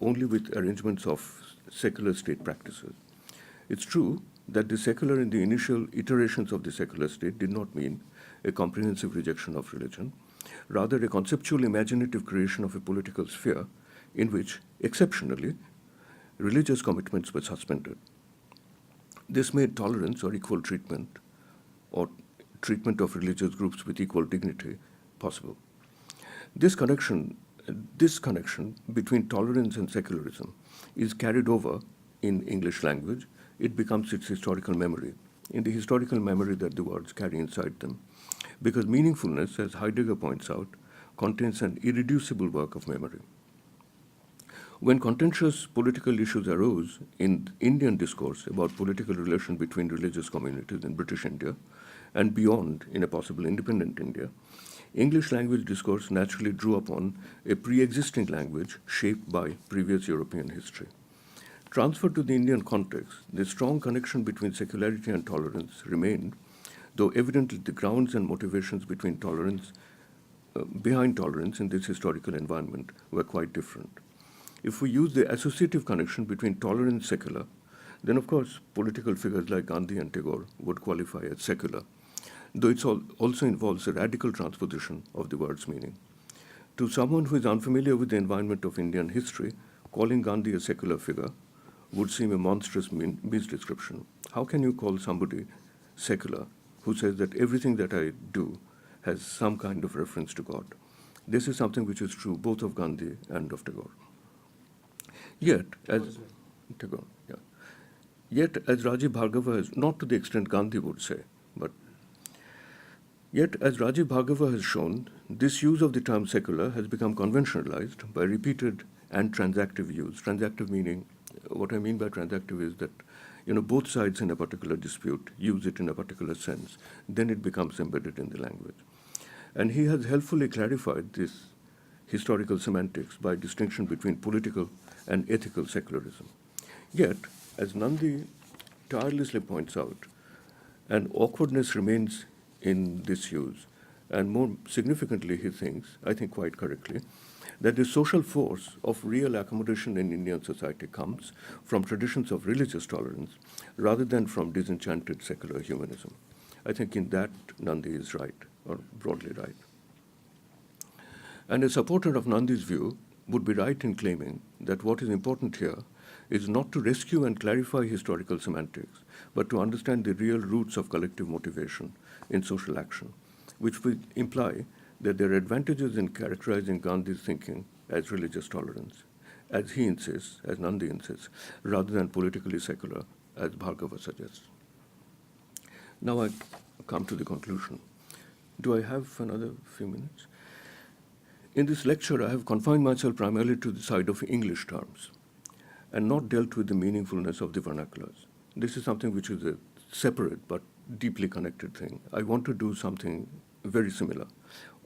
only with arrangements of secular state practices. It's true that the secular in the initial iterations of the secular state did not mean a comprehensive rejection of religion, rather a conceptual imaginative creation of a political sphere in which, exceptionally, religious commitments were suspended. This made tolerance or equal treatment, or treatment of religious groups with equal dignity, possible. This connection between tolerance and secularism is carried over in English language. It becomes its historical memory, in the historical memory that the words carry inside them. Because meaningfulness, as Heidegger points out, contains an irreducible work of memory. When contentious political issues arose in Indian discourse about political relation between religious communities in British India and beyond in a possible independent India, English language discourse naturally drew upon a pre-existing language shaped by previous European history. Transferred to the Indian context, the strong connection between secularity and tolerance remained, though evidently the grounds and motivations behind tolerance in this historical environment were quite different. If we use the associative connection between tolerant and secular, then of course political figures like Gandhi and Tagore would qualify as secular, though it also involves a radical transposition of the word's meaning. To someone who is unfamiliar with the environment of Indian history, calling Gandhi a secular figure would seem a monstrous misdescription. How can you call somebody secular who says that everything that I do has some kind of reference to God? This is something which is true both of Gandhi and of Tagore. Yet, as Rajiv Bhargava has, not to the extent Gandhi would say, but yet as Rajiv Bhargava has shown, this use of the term secular has become conventionalized by repeated and transactive use. Transactive meaning, what I mean by transactive is that both sides in a particular dispute use it in a particular sense, then it becomes embedded in the language. And he has helpfully clarified this historical semantics by distinction between political and ethical secularism. Yet, as Nandi tirelessly points out, an awkwardness remains in this use, and more significantly he thinks, I think quite correctly, that the social force of real accommodation in Indian society comes from traditions of religious tolerance rather than from disenchanted secular humanism. I think in that Nandi is right, or broadly right. And a supporter of Nandi's view would be right in claiming that what is important here is not to rescue and clarify historical semantics, but to understand the real roots of collective motivation in social action, which would imply that there are advantages in characterizing Gandhi's thinking as religious tolerance, as he insists, as Nandi insists, rather than politically secular, as Bhargava suggests. Now I come to the conclusion. Do I have another few minutes? In this lecture, I have confined myself primarily to the side of English terms and not dealt with the meaningfulness of the vernaculars. This is something which is a separate but deeply connected thing. I want to do something very similar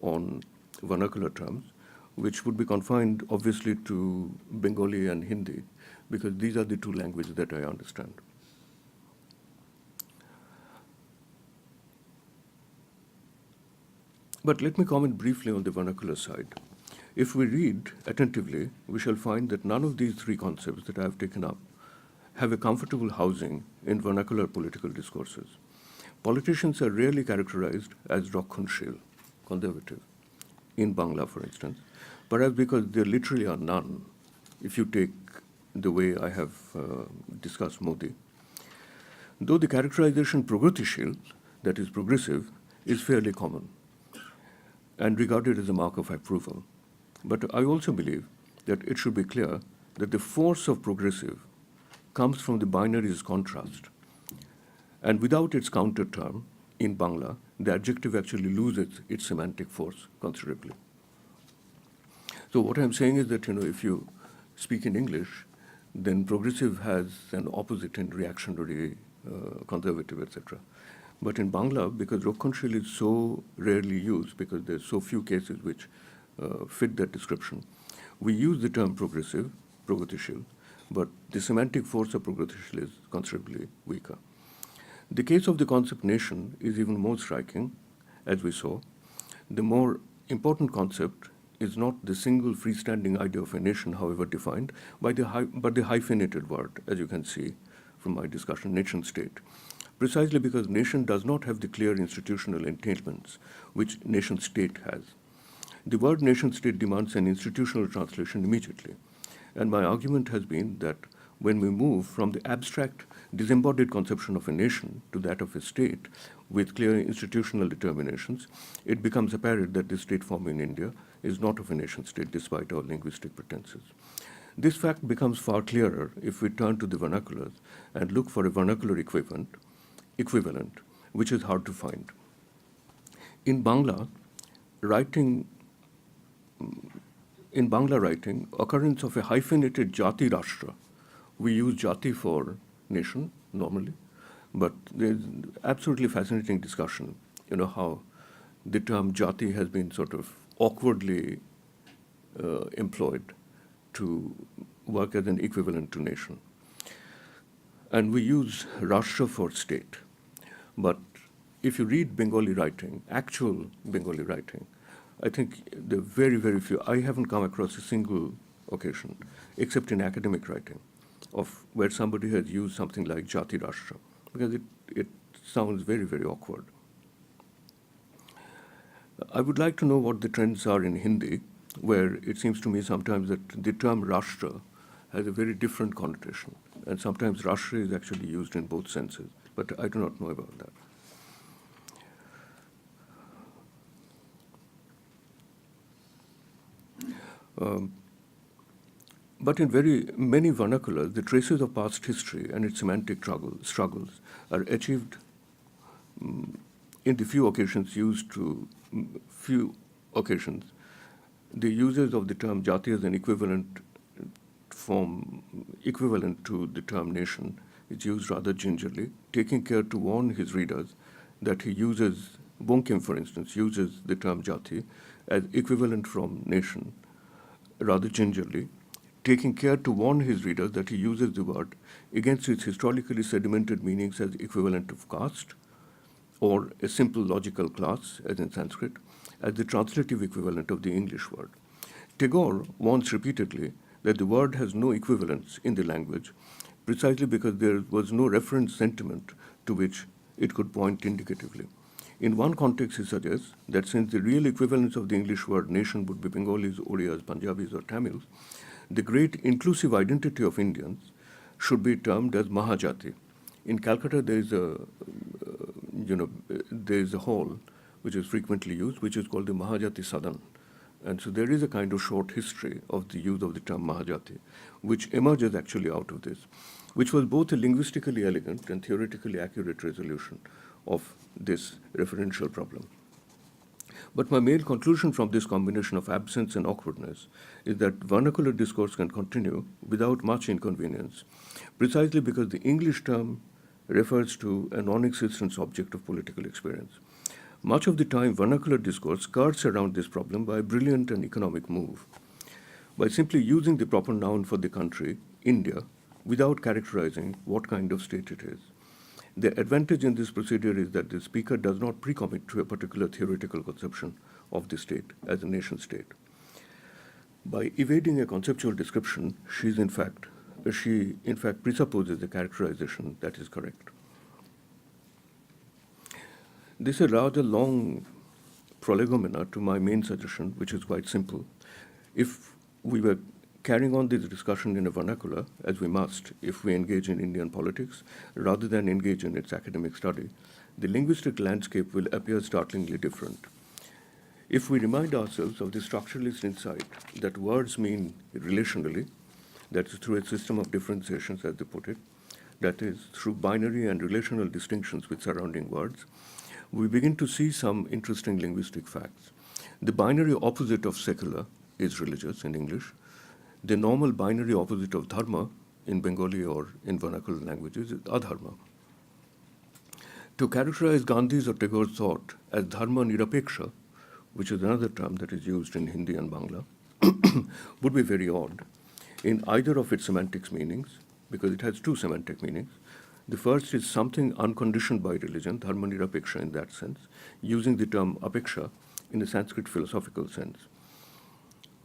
on vernacular terms, which would be confined obviously to Bengali and Hindi, because these are the two languages that I understand. But let me comment briefly on the vernacular side. If we read attentively, we shall find that none of these three concepts that I have taken up have a comfortable housing in vernacular political discourses. Politicians are rarely characterized as Rakhunshil, conservative, in Bangla, for instance, perhaps because there literally are none, if you take the way I have discussed Modi. Though the characterization Pragotishil, that is progressive, is fairly common and regarded as a mark of approval. But I also believe that it should be clear that the force of progressive comes from the binaries contrast. And without its counter term, in Bangla, the adjective actually loses its semantic force considerably. So what I'm saying is that, if you speak in English, then progressive has an opposite in reactionary, conservative, etc. But in Bangla, because Rakhunshil is so rarely used, because there's so few cases which fit that description, we use the term progressive, Pragotishil, but the semantic force of Pragotishil is considerably weaker. The case of the concept nation is even more striking, as we saw. The more important concept is not the single freestanding idea of a nation, however defined, but the hyphenated word, as you can see from my discussion, nation state. Precisely because nation does not have the clear institutional entailments which nation state has. The word nation state demands an institutional translation immediately. And my argument has been that when we move from the abstract, disembodied conception of a nation to that of a state with clear institutional determinations, it becomes apparent that the state form in India is not of a nation state despite our linguistic pretenses. This fact becomes far clearer if we turn to the vernaculars and look for a vernacular equivalent, which is hard to find. In Bangla writing, occurrence of a hyphenated Jati Rashtra, we use Jati for nation normally, but there's absolutely fascinating discussion, how the term Jati has been sort of awkwardly employed to work as an equivalent to nation. And we use Rashtra for state. But if you read Bengali writing, actual Bengali writing, I think there are very, very few. I haven't come across a single occasion, except in academic writing, of where somebody has used something like Jati Rashtra, because it sounds very, very awkward. I would like to know what the trends are in Hindi, where it seems to me sometimes that the term Rashtra has a very different connotation, and sometimes Rashtra is actually used in both senses, but I do not know about that. But in very many vernaculars, the traces of past history and its semantic struggles are achieved in the few occasions the users of the term Jati as an equivalent to the term nation is used rather gingerly, taking care to warn his readers that he uses, Bonkim for instance, uses the term Jati as equivalent from nation rather gingerly, taking care to warn his readers that he uses the word against its historically sedimented meanings as equivalent of caste, or a simple logical class, as in Sanskrit, as the translative equivalent of the English word. Tagore warns repeatedly that the word has no equivalence in the language, precisely because there was no reference sentiment to which it could point indicatively. In one context, he suggests that since the real equivalence of the English word nation would be Bengalis, Orias, Punjabis, or Tamils, the great inclusive identity of Indians should be termed as Mahajati. In Calcutta, there is a hall which is frequently used, which is called the Mahajati Sadan. And so there is a kind of short history of the use of the term Mahajati, which emerges actually out of this, which was both a linguistically elegant and theoretically accurate resolution of this referential problem. But my main conclusion from this combination of absence and awkwardness is that vernacular discourse can continue without much inconvenience, precisely because the English term refers to a non-existent subject of political experience. Much of the time, vernacular discourse skirts around this problem by a brilliant and economic move. By simply using the proper noun for the country, India, without characterizing what kind of state it is. The advantage in this procedure is that the speaker does not pre-commit to a particular theoretical conception of the state as a nation state. By evading a conceptual description, she in fact presupposes a characterization that is correct. This is a rather long prolegomena to my main suggestion, which is quite simple. If we were carrying on this discussion in a vernacular, as we must if we engage in Indian politics, rather than engage in its academic study, the linguistic landscape will appear startlingly different. If we remind ourselves of the structuralist insight that words mean relationally, that is through a system of differentiations, as they put it, that is through binary and relational distinctions with surrounding words, we begin to see some interesting linguistic facts. The binary opposite of secular is religious in English. The normal binary opposite of dharma in Bengali or in vernacular languages is adharma. To characterize Gandhi's or Tagore's thought as dharma nirapeksha, which is another term that is used in Hindi and Bangla, would be very odd in either of its semantics meanings, because it has two semantic meanings. The first is something unconditioned by religion, dharma nirapeksha in that sense, using the term apeksha in the Sanskrit philosophical sense,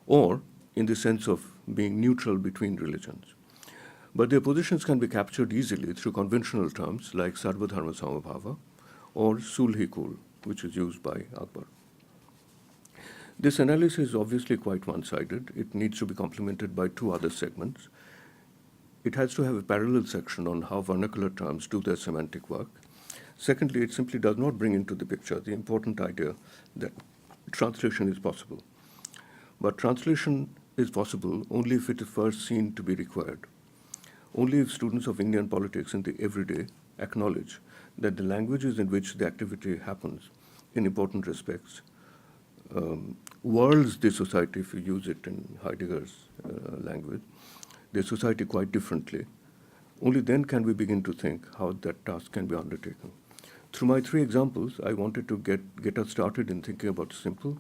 or in the sense of being neutral between religions. But their positions can be captured easily through conventional terms like Sarvadharma Samabhava or Sulhi Kul, which is used by Akbar. This analysis is obviously quite one-sided. It needs to be complemented by two other segments. It has to have a parallel section on how vernacular terms do their semantic work. Secondly, it simply does not bring into the picture the important idea that translation is possible. But translation is possible only if it is first seen to be required. Only if students of Indian politics in the everyday acknowledge that the languages in which the activity happens, in important respects, worlds the society, if you use it in Heidegger's language, the society quite differently. Only then can we begin to think how that task can be undertaken. Through my three examples, I wanted to get us started in thinking about a simple,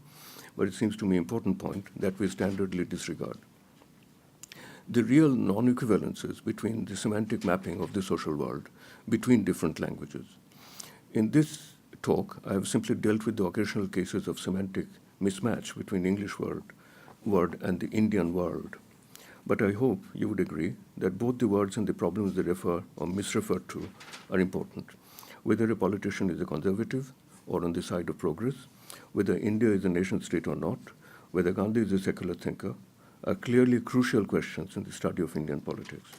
but it seems to me important point that we standardly disregard. The real non-equivalences between the semantic mapping of the social world between different languages. In this talk, I have simply dealt with the occasional cases of semantic mismatch between English word and the Indian world. But I hope you would agree that both the words and the problems they refer or misrefer to are important. Whether a politician is a conservative or on the side of progress, whether India is a nation state or not, whether Gandhi is a secular thinker, are clearly crucial questions in the study of Indian politics.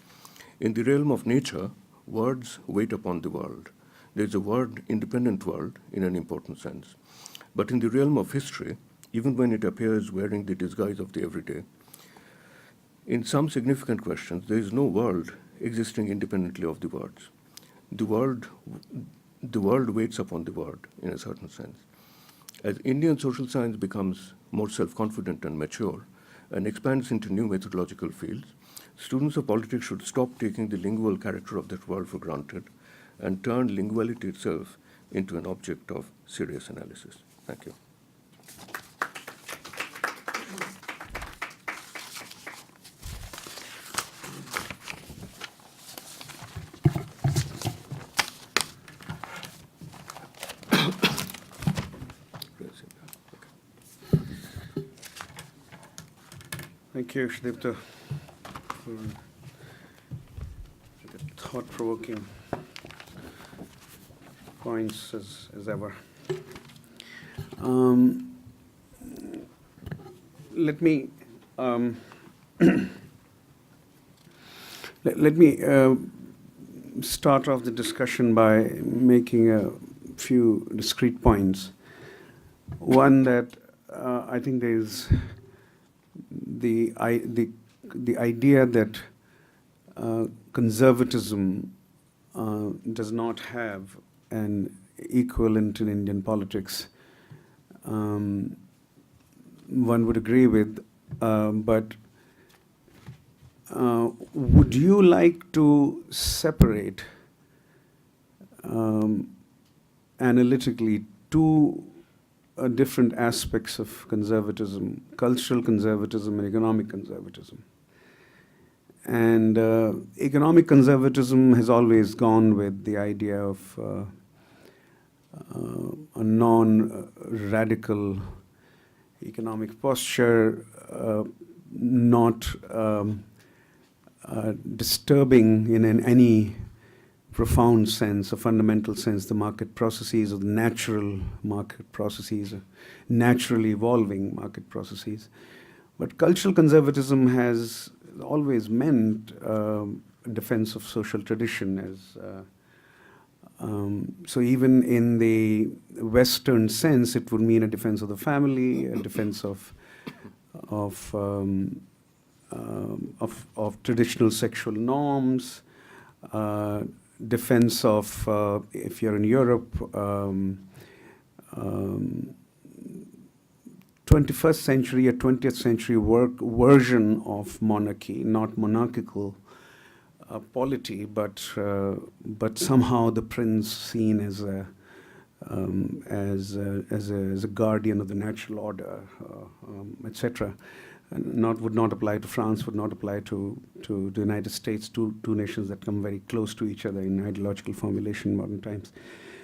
In the realm of nature, words wait upon the world. There is a word-independent world in an important sense. But in the realm of history, even when it appears wearing the disguise of the everyday, in some significant questions, there is no world existing independently of the words. The world waits upon the word in a certain sense. As Indian social science becomes more self-confident and mature and expands into new methodological fields, students of politics should stop taking the lingual character of that world for granted and turn linguality itself into an object of serious analysis. Thank you. Thank you, Shdipta, for the thought-provoking points as ever. Let me start off the discussion by making a few discrete points. One, that I think there is the idea that conservatism does not have an equivalent in Indian politics one would agree with, but would you like to separate analytically two different aspects of conservatism, cultural conservatism and economic conservatism? And economic conservatism has always gone with the idea of a non-radical economic posture, not disturbing in any profound sense, a fundamental sense, the market processes or the natural market processes, naturally evolving market processes. But cultural conservatism has always meant defense of social tradition as so even in the Western sense, it would mean a defense of the family, a defense of traditional sexual norms, defense of, if you're in Europe, 21st century or 20th century version of monarchy, not monarchical polity, but somehow the prince seen as a guardian of the natural order, etc. Would not apply to France, would not apply to the United States, two nations that come very close to each other in ideological formulation in modern times.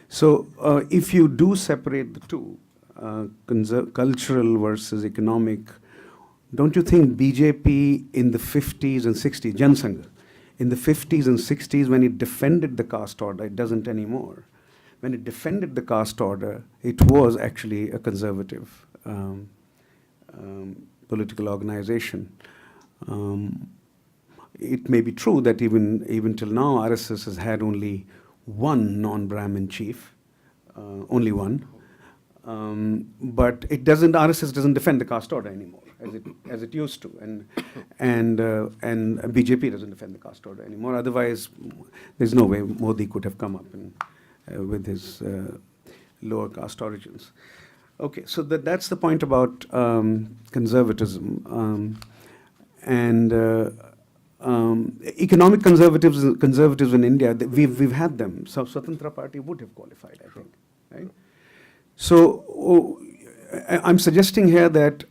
So if you do separate the two, cultural versus economic, don't you think BJP in the 50s and 60s, Jansangh, in the 50s and 60s when it defended the caste order, it doesn't anymore. When it defended the caste order, it was actually a conservative political organization. It may be true that even till now, RSS has had only one non-Brahmin chief, only one. But RSS doesn't defend the caste order anymore, as it used to, and BJP doesn't defend the caste order anymore. Otherwise, there's no way Modi could have come up with his lower caste origins. Okay, so that's the point about conservatism and economic conservatives in India. We've had them. So Swatantra Party would have qualified, I think, right? So I'm suggesting here that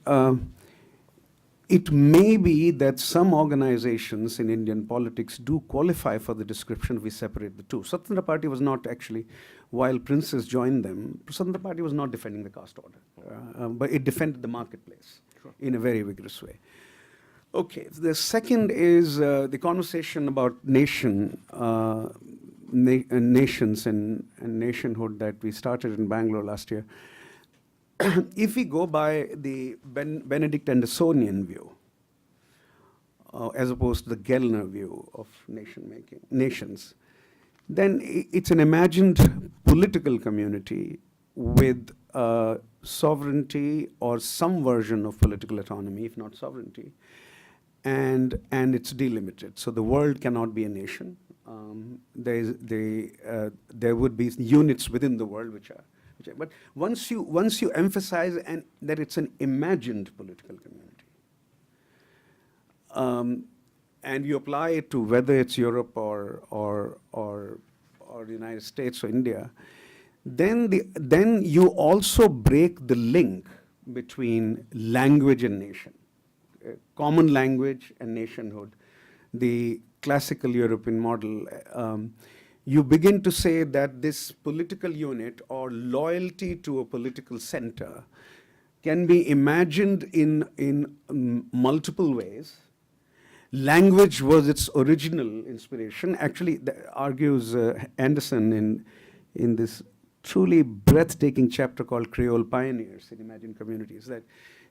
it may be that some organizations in Indian politics do qualify for the description if we separate the two. Swatantra Party was not actually, while princes joined them, Swatantra Party was not defending the caste order, but it defended the marketplace in a very vigorous way. Okay, the second is the conversation about nations and nationhood that we started in Bangalore last year. If we go by the Benedict Andersonian view, as opposed to the Gellner view of nations, then it's an imagined political community with sovereignty or some version of political autonomy, if not sovereignty, and it's delimited. So the world cannot be a nation. There would be units within the world but once you emphasize that it's an imagined political community, and you apply it to whether it's Europe or the United States or India, then you also break the link between language and nation, common language and nationhood. The classical European model, you begin to say that this political unit or loyalty to a political center can be imagined in multiple ways. Language was its original inspiration. Actually, argues Anderson in this truly breathtaking chapter called Creole Pioneers in Imagined Communities, that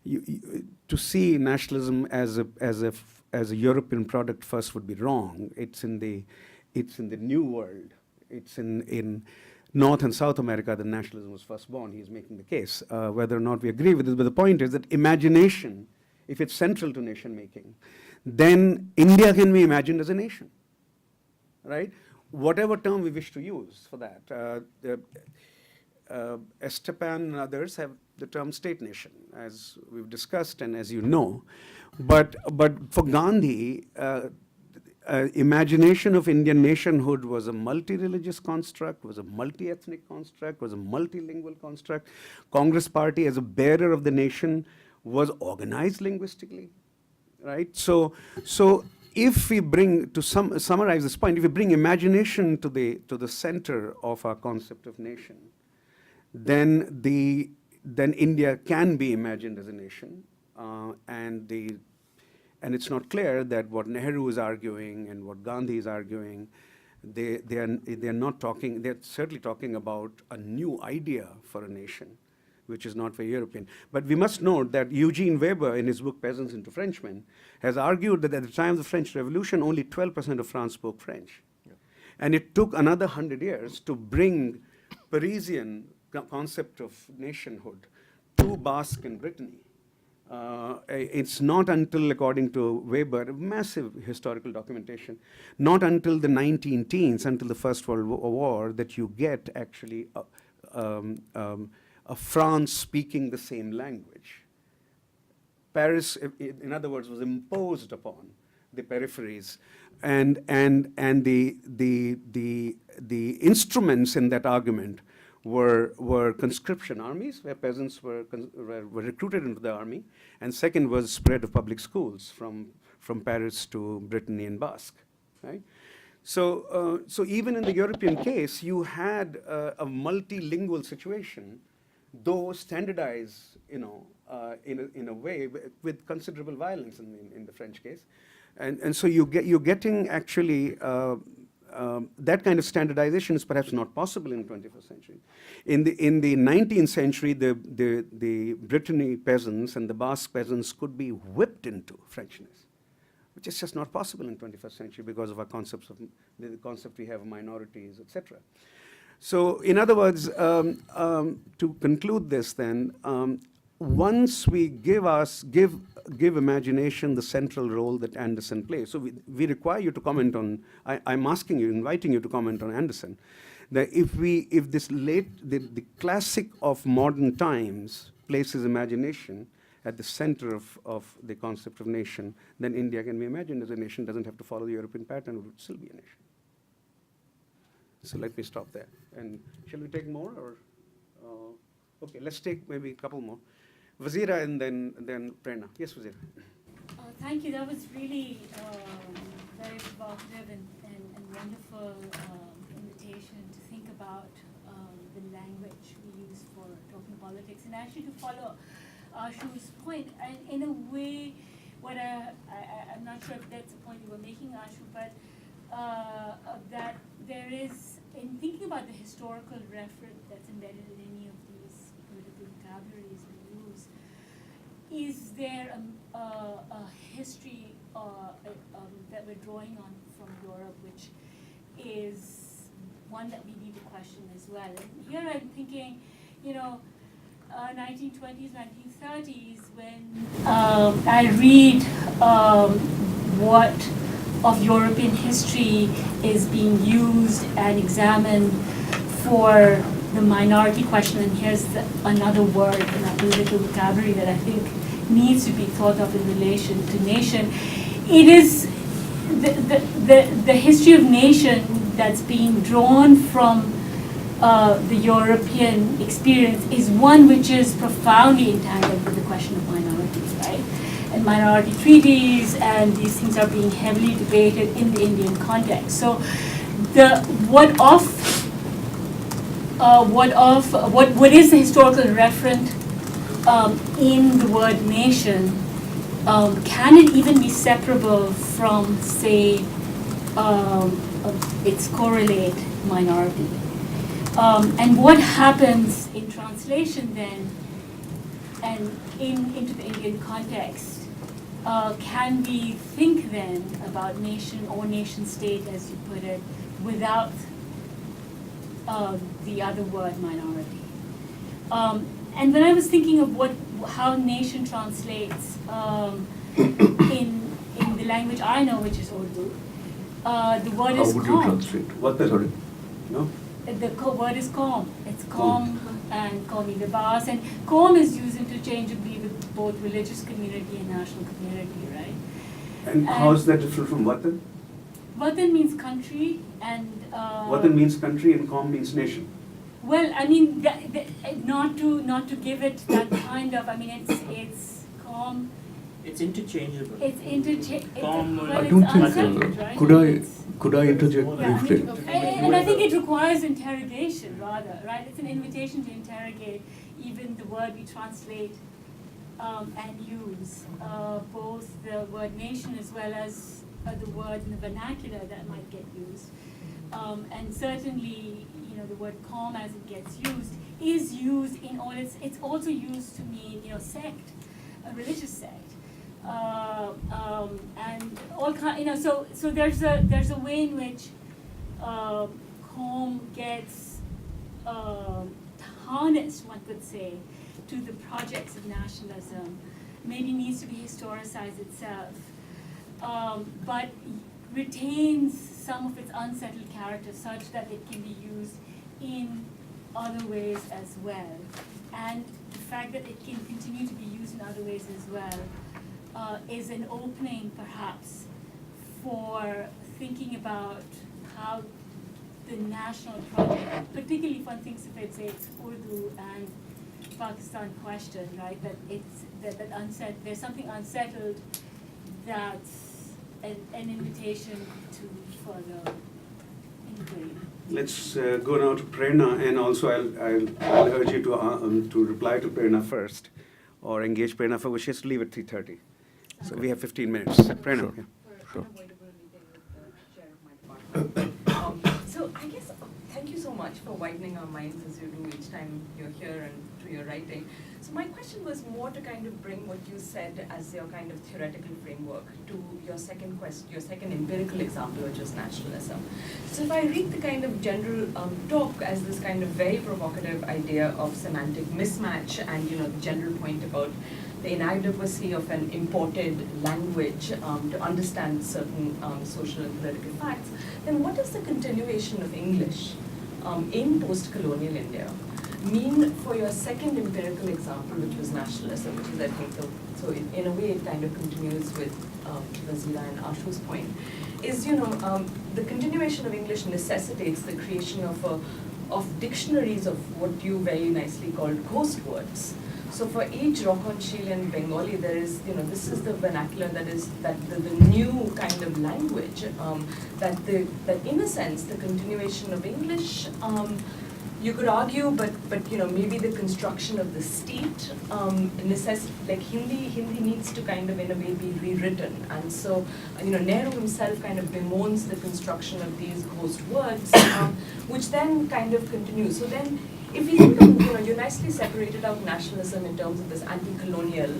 to see nationalism as a European product first would be wrong. It's in the New World. It's in North and South America that nationalism was first born. He's making the case, whether or not we agree with it. But the point is that imagination, if it's central to nation making, then India can be imagined as a nation, right? Whatever term we wish to use for that. Estepan and others have the term state nation, as we've discussed and as you know. But for Gandhi, imagination of Indian nationhood was a multi-religious construct, was a multi-ethnic construct, was a multilingual construct. Congress party as a bearer of the nation was organized linguistically, right? So if we bring, to summarize this point, if we bring imagination to the center of our concept of nation, then India can be imagined as a nation, and it's not clear that what Nehru is arguing and what Gandhi is arguing, they're not talking, they're certainly talking about a new idea for a nation, which is not very European. But we must note that Eugene Weber, in his book Peasants into Frenchmen, has argued that at the time of the French Revolution, only 12% of France spoke French. Yeah. And it took another 100 years to bring Parisian concept of nationhood to Basque and Brittany. It's not until, according to Weber, massive historical documentation, not until the 19-teens, until the First World War, that you get actually a France speaking the same language. Paris, in other words, was imposed upon the peripheries, and the instruments in that argument were conscription armies, where peasants were recruited into the army, and second was spread of public schools from Paris to Brittany and Basque, right? So even in the European case, you had a multilingual situation, though standardized, in a way with considerable violence in the French case, and so you're getting actually. That kind of standardization is perhaps not possible in the 21st century. In the 19th century, the Brittany peasants and the Basque peasants could be whipped into Frenchness, which is just not possible in the 21st century because of our concepts of the concept we have of minorities, etc. So, in other words, to conclude this, then, once we give imagination the central role that Anderson plays, so we require you to comment on. I'm asking you, inviting you to comment on Anderson. That if the classic of modern times places imagination at the center of the concept of nation, then India can be imagined as a nation. Doesn't have to follow the European pattern; it would still be a nation. So let me stop there. And shall we take more, or okay? Let's take maybe a couple more. Vazira and then Prerna. Yes, Vazira. Thank you. That was really very provocative and wonderful invitation to think about the language we use for talking politics. And actually to follow Ashu's point, and in a way, what I'm not sure if that's the point you were making, Ashu, but that there is, in thinking about the historical reference that's embedded in any of these political vocabularies we use, is there a history that we're drawing on from Europe, which is one that we need to question as well? And here I'm thinking, 1920s, 1930s, when I read what of European history is being used and examined for the minority question, and here's another word in our political vocabulary that I think needs to be thought of in relation to nation. It is the history of nation that's being drawn from the European experience is one which is profoundly entangled with the question of minorities, right? And minority treaties, and these things are being heavily debated in the Indian context. So, what is the historical referent in the word nation? Can it even be separable from, say, its correlate minority? And what happens in translation then, and into the Indian context? Can we think then about nation or nation state, as you put it, without the other word minority? And when I was thinking of how nation translates in the language I know, which is Urdu, the word is How would calm. you translate? What? Sorry? No? The word is calm. It's calm. and Qawmi Libas, and Qawm is used interchangeably with both religious community and national community, right? And how is that different from Watan? Watan means country, and Watan means country and Qawm means nation. well, I mean, not to give it that kind of. I mean, it's Qawm. It's interchangeable. It's Qawm, well, I it's don't think, unsettled, right? could I, It's- could I interject Yeah, briefly? and I think it requires interrogation rather, right? It's an invitation to interrogate even the word we translate and use, both the word nation as well as the word in the vernacular that might get used. And certainly, you know, the word Qawm as it gets used is used in all it's also used to mean, you know, sect, a religious sect. And all kind, you know, so there's a way in which Qawm gets harnessed, one could say, to the projects of nationalism. Maybe needs to be historicized itself, but retains some of its unsettled character such that it can be used in other ways as well. And the fact that it can continue to be used in other ways as well is an opening, perhaps, for thinking about how the national project, particularly if one thinks of it, say, it's Urdu and Pakistan question, right? That it's there's something unsettled that's an invitation to further inquiry. Let's go now to Prerna, and also I'll urge you to reply to Prerna first, or engage Prerna first. She has to leave at 3:30, so we have 15 minutes. Prerna. Sure. Yeah. For unavoidable meeting with the chair of my department. So I guess, thank you so much for widening our minds as you do each time you're here and through your writing. So my question was more to kind of bring what you said as your kind of theoretical framework to your second empirical example, which is nationalism. So if I read the kind of general talk as this kind of very provocative idea of semantic mismatch and, you know, the general point about the inadequacy of an imported language to understand certain social and political facts, then what does the continuation of English in post-colonial India mean for your second empirical example, which was nationalism, which is, I think, so in a way it kind of continues with Vazira and Ashu's point, is, you know, the continuation of English necessitates the creation of dictionaries of what you very nicely called ghost words. So for each Rokonchil Bengali, there is, you know, this is the vernacular that is the new kind of language that in a sense the continuation of English. You could argue, but you know, maybe the construction of the state like Hindi needs to kind of in a way be rewritten, and so you know, Nehru himself kind of bemoans the construction of these ghost words, which then kind of continues. So then, if you think of, you know, you nicely separated out nationalism in terms of this anti-colonial,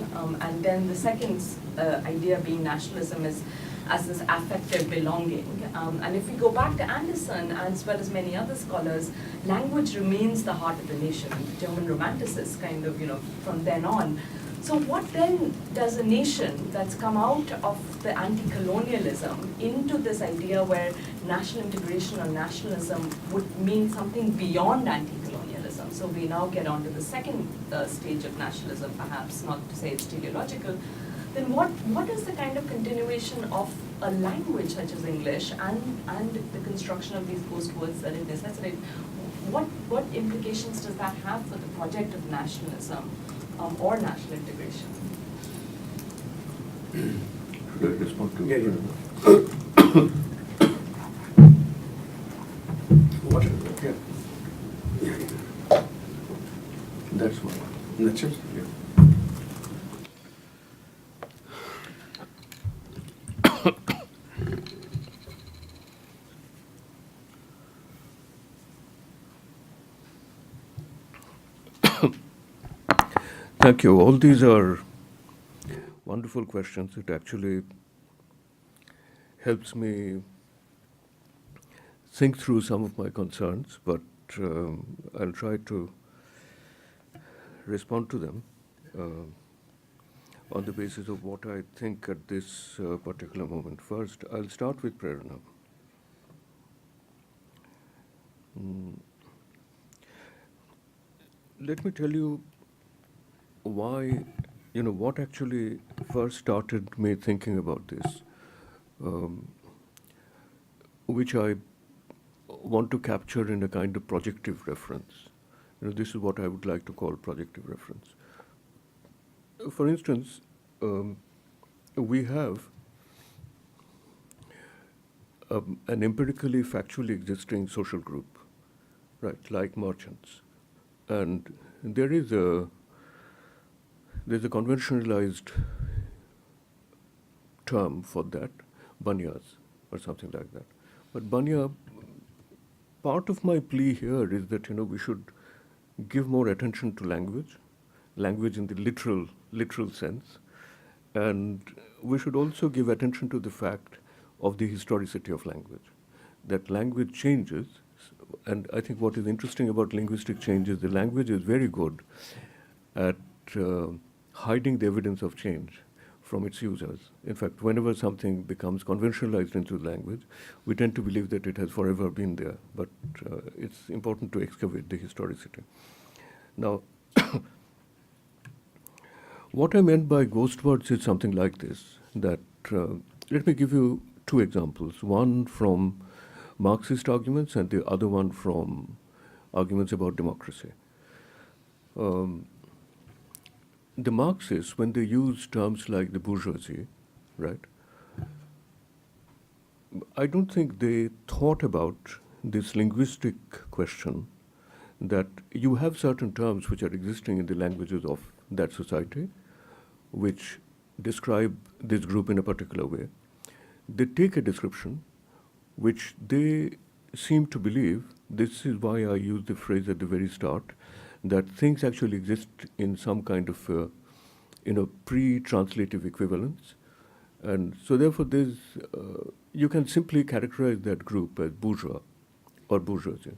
and then the second idea being nationalism as this affective belonging. And if we go back to Anderson, as well as many other scholars, language remains the heart of the nation. German romanticists kind of, you know, from then on. So what then does a nation that's come out of the anti-colonialism into this idea where national integration or nationalism would mean something beyond anti-colonialism? So we now get on to the second stage of nationalism, perhaps, not to say it's teleological. Then what is the kind of continuation of a language such as English and the construction of these ghost words that it necessitates? What implications does that have for the project of nationalism or national integration? Should I respond to Yeah, yeah. What? Yeah. Yeah. That's one. That's it. Yeah. Thank you. All these are wonderful questions. It actually helps me think through some of my concerns, but I'll try to respond to them on the basis of what I think at this particular moment. First, I'll start with Prerna. let me tell you why, what actually first started me thinking about this, um, which I want to capture in a kind of projective reference. This is what I would like to call projective reference. For instance, we have an empirically, factually existing social group, right, like merchants. And there's a conventionalized term for that, banyas, or something like that. But banya, part of my plea here is that, we should give more attention to language in the literal sense, and we should also give attention to the fact of the historicity of language, that language changes. And I think what is interesting about linguistic change is the language is very good at hiding the evidence of change from its users. In fact, whenever something becomes conventionalized into the language, we tend to believe that it has forever been there, but it's important to excavate the historicity. Now, what I meant by ghost words is something like this, that let me give you two examples, one from Marxist arguments and the other one from arguments about democracy. The Marxists, when they use terms like the bourgeoisie, right, I don't think they thought about this linguistic question that you have certain terms which are existing in the languages of that society, which describe this group in a particular way. They take a description which they seem to believe, this is why I used the phrase at the very start, that things actually exist in some kind of pre-translative equivalence. And so therefore there's, you can simply characterize that group as bourgeois or bourgeoisie.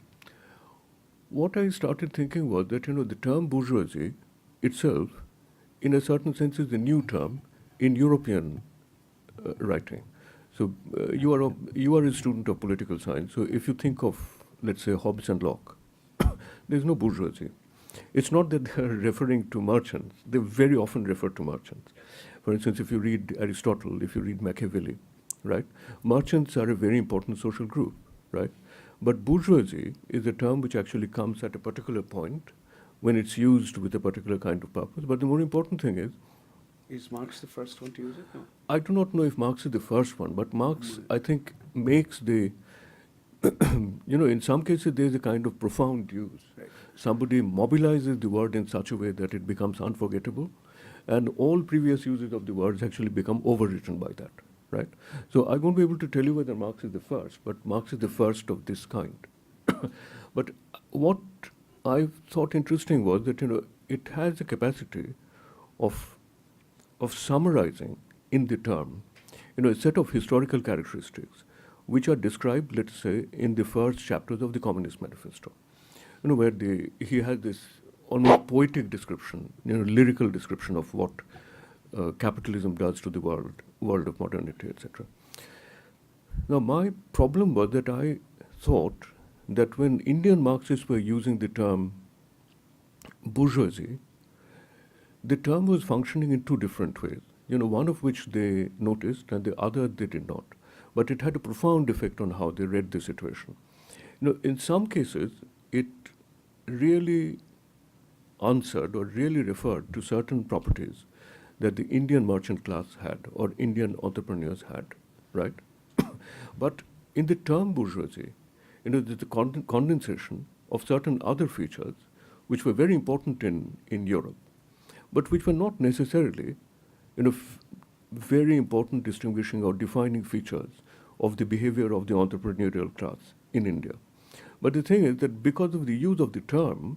What I started thinking was that, the term bourgeoisie itself, in a certain sense, is a new term in European writing. So you are a student of political science. So if you think of, let's say, Hobbes and Locke, there's no bourgeoisie. It's not that they're referring to merchants. They very often refer to merchants. For instance, if you read Aristotle, if you read Machiavelli, right, merchants are a very important social group, right? But bourgeoisie is a term which actually comes at a particular point when it's used with a particular kind of purpose. But the more important thing Is Marx the first one to use it? No. I do not know if Marx is the first one, but Marx, I think, makes the, in some cases there's a kind of profound use. Right. Somebody mobilizes the word in such a way that it becomes unforgettable, and all previous uses of the words actually become overwritten by that, right? So I won't be able to tell you whether Marx is the first, but Marx is the first of this kind. But what I thought interesting was that, it has a capacity of summarizing in the term, a set of historical characteristics which are described, let's say, in the first chapters of the Communist Manifesto, where he has this almost poetic description, lyrical description of what capitalism does to the world of modernity, etc. Now, my problem was that I thought that when Indian Marxists were using the term bourgeoisie, the term was functioning in two different ways, one of which they noticed and the other they did not. But it had a profound effect on how they read the situation. In some cases, it really answered or really referred to certain properties that the Indian merchant class had or Indian entrepreneurs had, right? But in the term bourgeoisie, there's the condensation of certain other features which were very important in Europe, but which were not necessarily, very important distinguishing or defining features of the behavior of the entrepreneurial class in India. But the thing is that because of the use of the term,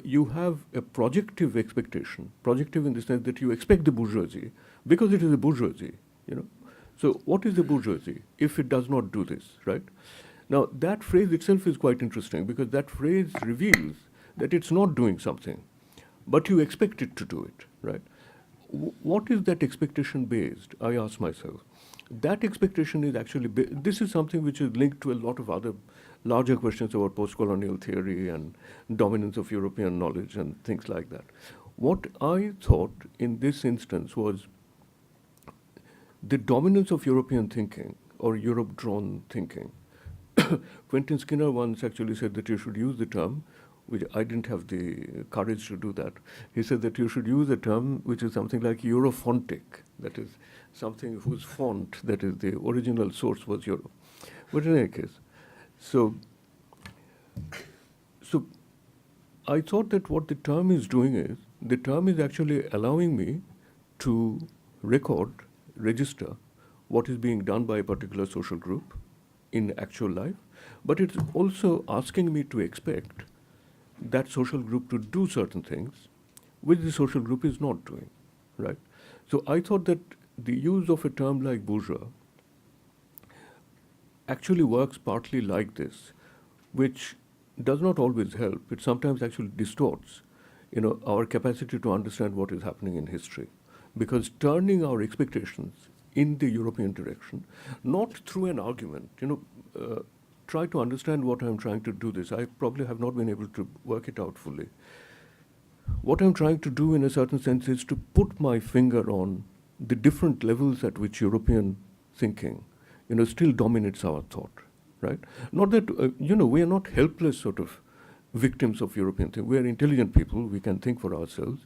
you have a projective expectation, projective in the sense that you expect the bourgeoisie because it is a bourgeoisie, So what is the bourgeoisie if it does not do this, right? Now, that phrase itself is quite interesting because that phrase reveals that it's not doing something, but you expect it to do it, right? What is that expectation based? I ask myself. That expectation is actually, this is something which is linked to a lot of other larger questions about post-colonial theory and dominance of European knowledge and things like that. What I thought in this instance was the dominance of European thinking or Europe-drawn thinking. Quentin Skinner once actually said that you should use the term, which I didn't have the courage to do that. He said that you should use a term which is something like Europhontic, that is something whose font, that is the original source, was Europe. But in any case, so I thought that what the term is doing is, the term is actually allowing me to register what is being done by a particular social group in actual life, but it's also asking me to expect that social group to do certain things which the social group is not doing, right? So I thought that the use of a term like bourgeois actually works partly like this, which does not always help. It sometimes actually distorts, our capacity to understand what is happening in history, because turning our expectations in the European direction, not through an argument, try to understand what I'm trying to do this. I probably have not been able to work it out fully. What I'm trying to do in a certain sense is to put my finger on the different levels at which European thinking, still dominates our thought, right? Not that, we are not helpless sort of victims of European thinking. We are intelligent people, we can think for ourselves.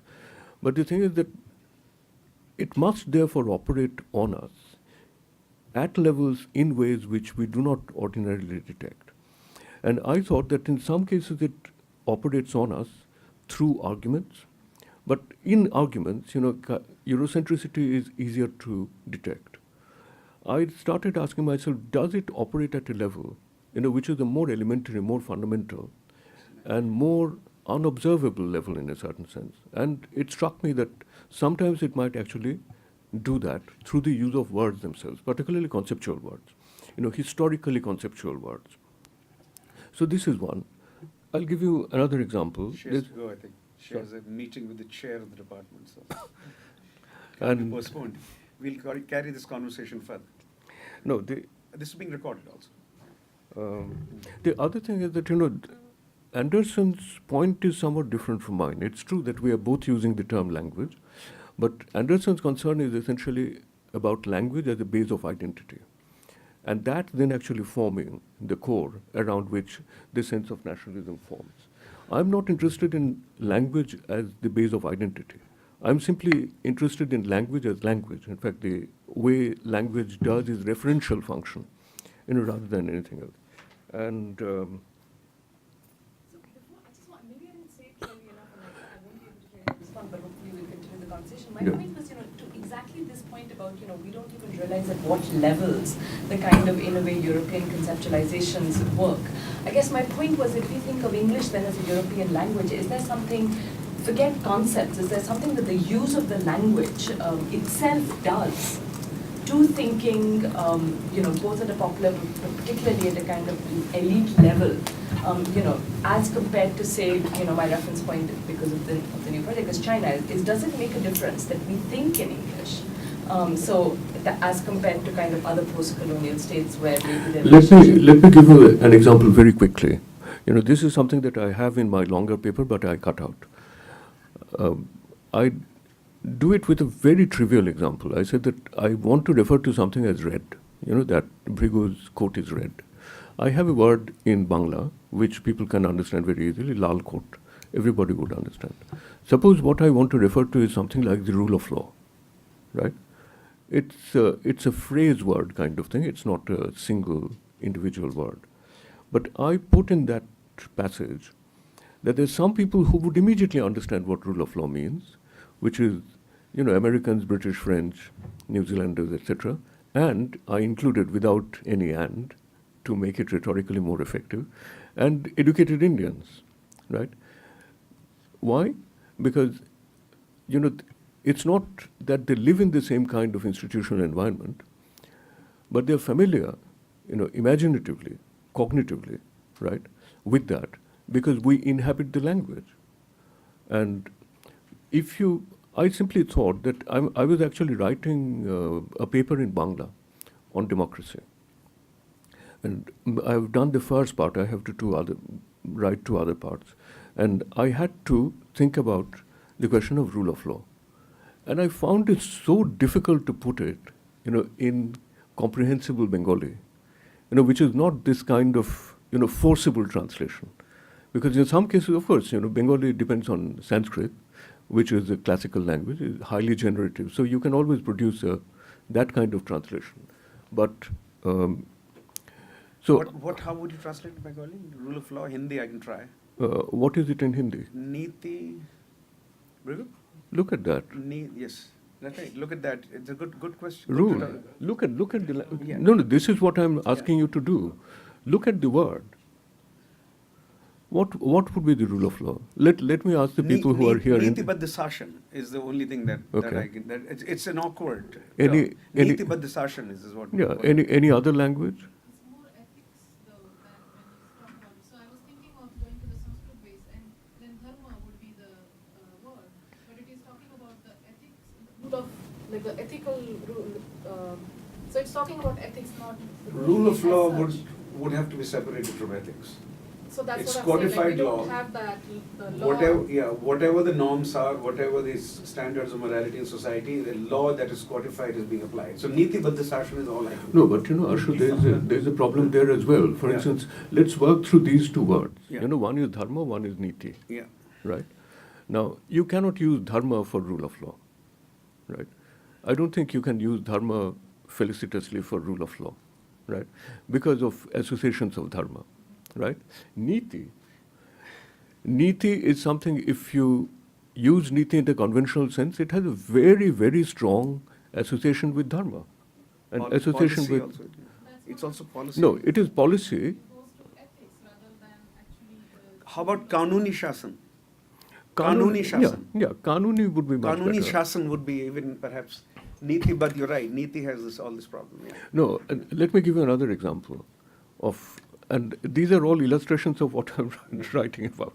But the thing is that it must therefore operate on us at levels in ways which we do not ordinarily detect. And I thought that in some cases it operates on us through arguments, but in arguments, Eurocentricity is easier to detect. I started asking myself, does it operate at a level, which is a more elementary, more fundamental, and more unobservable level in a certain sense? And it struck me that sometimes it might actually do that through the use of words themselves, particularly conceptual words, historically conceptual words. So this is one. I'll give you another example. She has to go, I think. She has a meeting with the chair of the department, so And- can be postponed. We'll carry this conversation further. No, This is being recorded also. the other thing is that, Anderson's point is somewhat different from mine. It's true that we are both using the term language, but Anderson's concern is essentially about language as a base of identity. And that then actually forming the core around which the sense of nationalism forms. I'm not interested in language as the base of identity. I'm simply interested in language as language. In fact, the way language does is referential function, rather than anything else. And So before, I just want, maybe I didn't say it clearly enough, and I won't be able to hear you respond, but hopefully we'll continue the conversation. My Yeah. point was, to exactly this point about, we don't even realize at what levels the kind of, in a way, European conceptualizations work. I guess my point was, if we think of English then as a European language, is there something, forget concepts, is there something that the use of the language itself does to thinking, both at a popular, but particularly at a kind of elite level, as compared to, say, my reference point because of the new project is China, is does it make a difference that we think in English? As compared to kind of other post-colonial states where maybe there let me give you an example very quickly. This is something that I have in my longer paper, but I cut out. I do it with a very trivial example. I said that I want to refer to something as red. That Brigu's coat is red. I have a word in Bangla which people can understand very easily, lal coat. Everybody would understand. Suppose what I want to refer to is something like the rule of law, right? It's a phrase word kind of thing. It's not a single individual word. But I put in that passage that there's some people who would immediately understand what rule of law means, which is, Americans, British, French, New Zealanders, etc. And I included without any and to make it rhetorically more effective, and educated Indians, right? Why? Because, it's not that they live in the same kind of institutional environment, but they're familiar, imaginatively, cognitively, right, with that, because we inhabit the language. And I simply thought that I was actually writing a paper in Bangla on democracy. And I've done the first part. I have to write two other parts, and I had to think about the question of rule of law, and I found it so difficult to put it, in comprehensible Bengali, which is not this kind of forcible translation, because in some cases, of course, Bengali depends on Sanskrit, which is a classical language, is highly generative, so you can always produce that kind of translation, but. So, How would you translate it Bengali? Rule of law, Hindi, I can try. what is it in Hindi? Niti. Really? Look at that. Yes. That's right. Look at that. It's a good question. Rule. Good Look at the. Yeah. No, this is what I'm asking you to do. Look at the word. What would be the rule of law? Let me ask the people who are here. Niti Baddha Sashan is the only thing that Okay. I can. It's an awkward. Any- term. any- Niti Baddha Sashan is what. Yeah. Any other language? It's more ethics though than when you talk about it. So I was thinking of going to the Sanskrit base and then dharma would be the word. But it is talking about the ethics, rule of, like the ethical rule. So it's talking about ethics, not Rule of as law such. would have to be separated from ethics. So that's it's what I'm saying. Like, codified we don't law. have that law. Whatever the norms are, whatever these standards of morality in society, the law that is codified is being applied. So Niti Baddha Sashan is all I can. No, but Ashu, there's a problem there as well. For Yeah. instance, let's work through these two words. Yeah. One is dharma, one is niti. Yeah. Right? Now, you cannot use dharma for rule of law, right? I don't think you can use dharma felicitously for rule of law, right? Because of associations of dharma, right? Niti is something, if you use niti in the conventional sense, it has a very, very strong association with dharma. And association Policy with... also. It's also policy. No, it is policy. It goes to ethics rather than actually the. How about Kanuni Shasan? Kanuni Kanuni Shasan. Yeah, Kanuni would be much Kanuni better. Shasan would be even perhaps Niti, but you're right. Niti has all this problem. Yeah. No, and let me give you another example of, and these are all illustrations of what I'm writing about.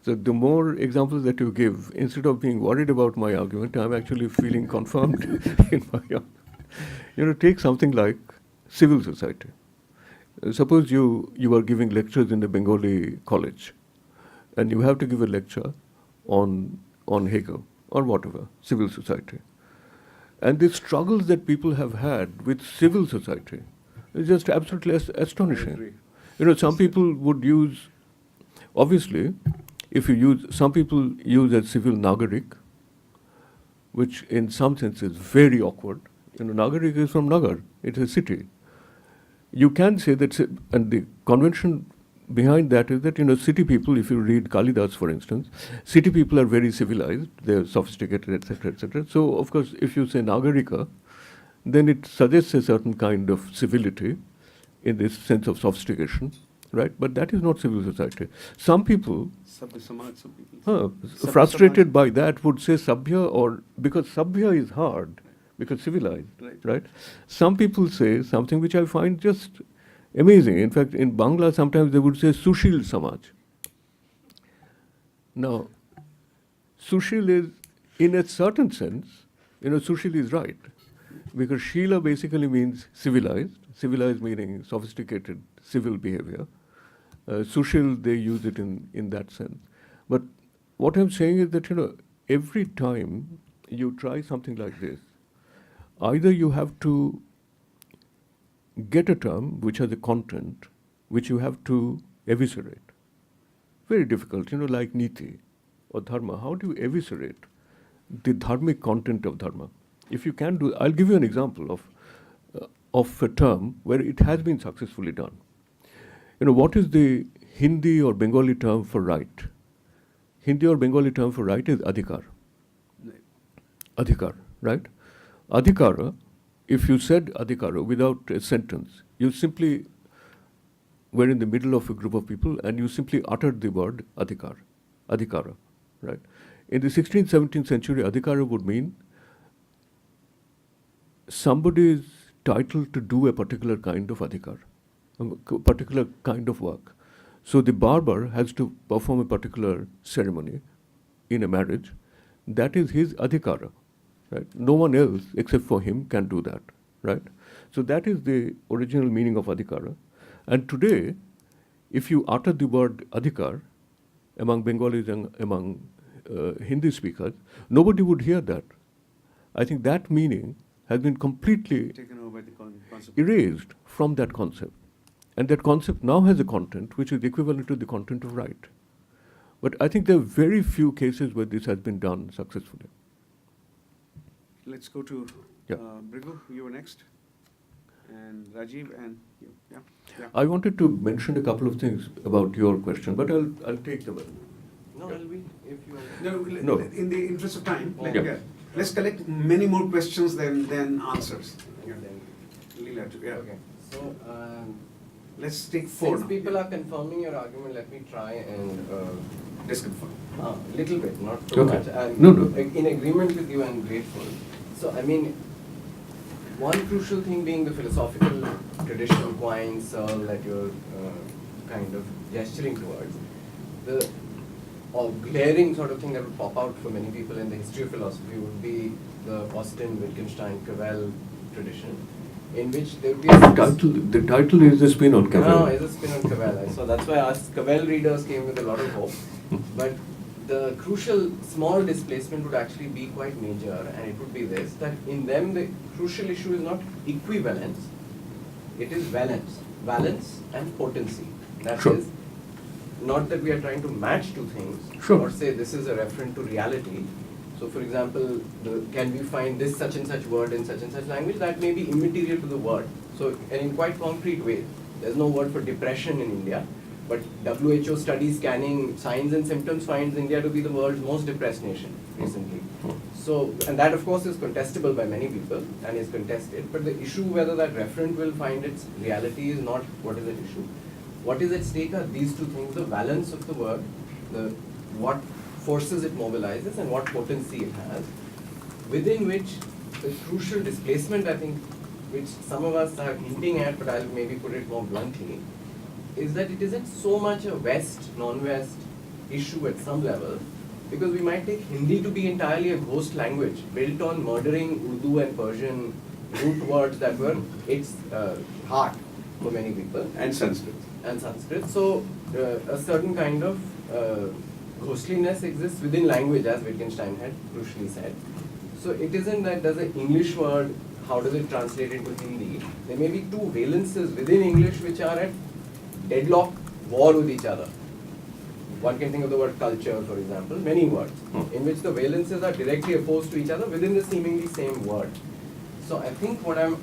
So the more examples that you give, instead of being worried about my argument, I'm actually feeling confirmed in my argument. Take something like civil society. Suppose you are giving lectures in a Bengali college, and you have to give a lecture on Hegel or whatever, civil society. And the struggles that people have had with civil society is just absolutely astonishing. Some people would use, obviously, some people use as civil Nagarik, which in some sense is very awkward. Nagarik is from Nagar, it's a city. You can say that, and the convention behind that is that, city people, if you read Kalidas, for instance, city people are very civilized, they're sophisticated, etc., etc. So, of course, if you say Nagarika, then it suggests a certain kind of civility in this sense of sophistication, right? But that is not civil society. Some people, Sabya Samaj, some people. Sabya frustrated Samaj. by that, would say Sabya, or because Sabya is hard, because civilized, right? Some people say something which I find just amazing. In fact, in Bangla, sometimes they would say Sushil Samaj. Now, Sushil is, in a certain sense, Sushil is right. Because Shila basically means civilized meaning sophisticated civil behavior. Sushil, they use it in that sense. But what I'm saying is that, every time you try something like this, either you have to get a term which has a content which you have to eviscerate. Very difficult, like niti or dharma. How do you eviscerate the dharmic content of dharma? If you can do, I'll give you an example of a term where it has been successfully done. What is the Hindi or Bengali term for right? Hindi or Bengali term for right is adhikar. Adhikar, right? Adhikara, if you said adhikara without a sentence, you simply were in the middle of a group of people and you simply uttered the word adhikara, right? In the 16th, 17th century, adhikara would mean somebody is titled to do a particular kind of adhikar, a particular kind of work. So the barber has to perform a particular ceremony in a marriage. That is his adhikara, right? No one else except for him can do that, right? So that is the original meaning of adhikara. And today, if you utter the word adhikar among Bengalis and among Hindi speakers, nobody would hear that. I think that meaning has been completely Taken over by the concept. erased from that concept. And that concept now has a content which is equivalent to the content of right. But I think there are very few cases where this has been done successfully. Let's go to Yeah. Brigu, you were next. And Rajiv and you. Yeah. Yeah. I wanted to mention a couple of things about your question, but I'll take them. No, I'll be, if you want. No, No. in the interest of time, Yeah. let's collect many more questions than answers. Yeah. Leela, too, yeah. Okay, so, Let's take four since now. people Yeah. are confirming your argument, let me try and, Disconfirm. little bit, not too Okay. much. I'm No, no. in agreement with you and grateful. So, I mean, one crucial thing being the philosophical tradition, Quine, Searle, that you're kind of gesturing towards. The glaring sort of thing that would pop out for many people in the history of philosophy would be the Austin, Wittgenstein, Cavell tradition, in which there would be The title is a spin on Cavell. No, it's a spin on Cavell. So that's why us Cavell readers came with a lot of hope. But the crucial small displacement would actually be quite major, and it would be this, that in them the crucial issue is not equivalence, it is valence. Valence and potency. That Sure. is, not that we are trying to match two things, Sure. or say this is a referent to reality. So for example, can we find this such and such word in such and such language? That may be immaterial to the word. So, and in quite concrete ways. There's no word for depression in India, but WHO studies scanning signs and symptoms finds India to be the world's most depressed nation recently. So, and that of course is contestable by many people and is contested, but the issue whether that referent will find its reality is not what is at issue. What is at stake are these two things, the balance of the word, what forces it mobilizes and what potency it has, within which the crucial displacement, I think, which some of us are hinting at, but I'll maybe put it more bluntly, is that it isn't so much a West, non-West issue at some level, because we might take Hindi to be entirely a ghost language, built on murdering Urdu and Persian root words that were its heart for many people. And Sanskrit. And Sanskrit. So a certain kind of ghostliness exists within language, as Wittgenstein had crucially said. So it isn't that there's an English word, how does it translate into Hindi? There may be two valences within English which are at deadlock war with each other. One can think of the word culture, for example, many words, in which the valences are directly opposed to each other within the seemingly same word. So I think what I'm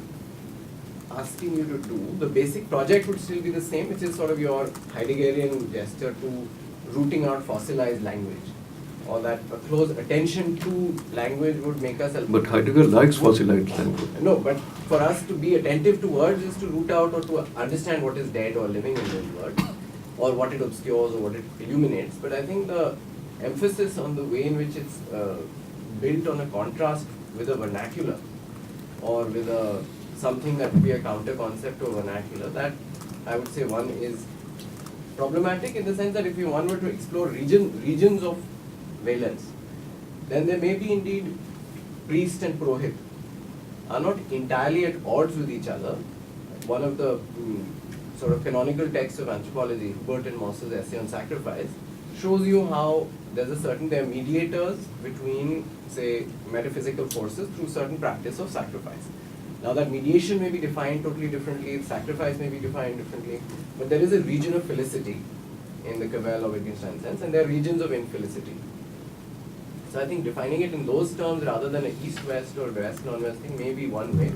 asking you to do, the basic project would still be the same, which is sort of your Heideggerian gesture to rooting out fossilized language, or that a close attention to language would make us. But Heidegger likes fossilized language. No, but for us to be attentive to words is to root out or to understand what is dead or living in those words, or what it obscures or what it illuminates. But I think the emphasis on the way in which it's built on a contrast with a vernacular, or with something that would be a counter concept to a vernacular, that I would say one is problematic in the sense that if one were to explore regions of valence, then there may be indeed priest and prohit are not entirely at odds with each other. One of the sort of canonical texts of anthropology, Hubert and Moss's essay on sacrifice, shows you how there are mediators between, say, metaphysical forces through certain practice of sacrifice. Now that mediation may be defined totally differently, sacrifice may be defined differently, but there is a region of felicity in the Cavell or Wittgenstein sense, and there are regions of infelicity. So I think defining it in those terms rather than an east-west or west-non-west thing may be one way.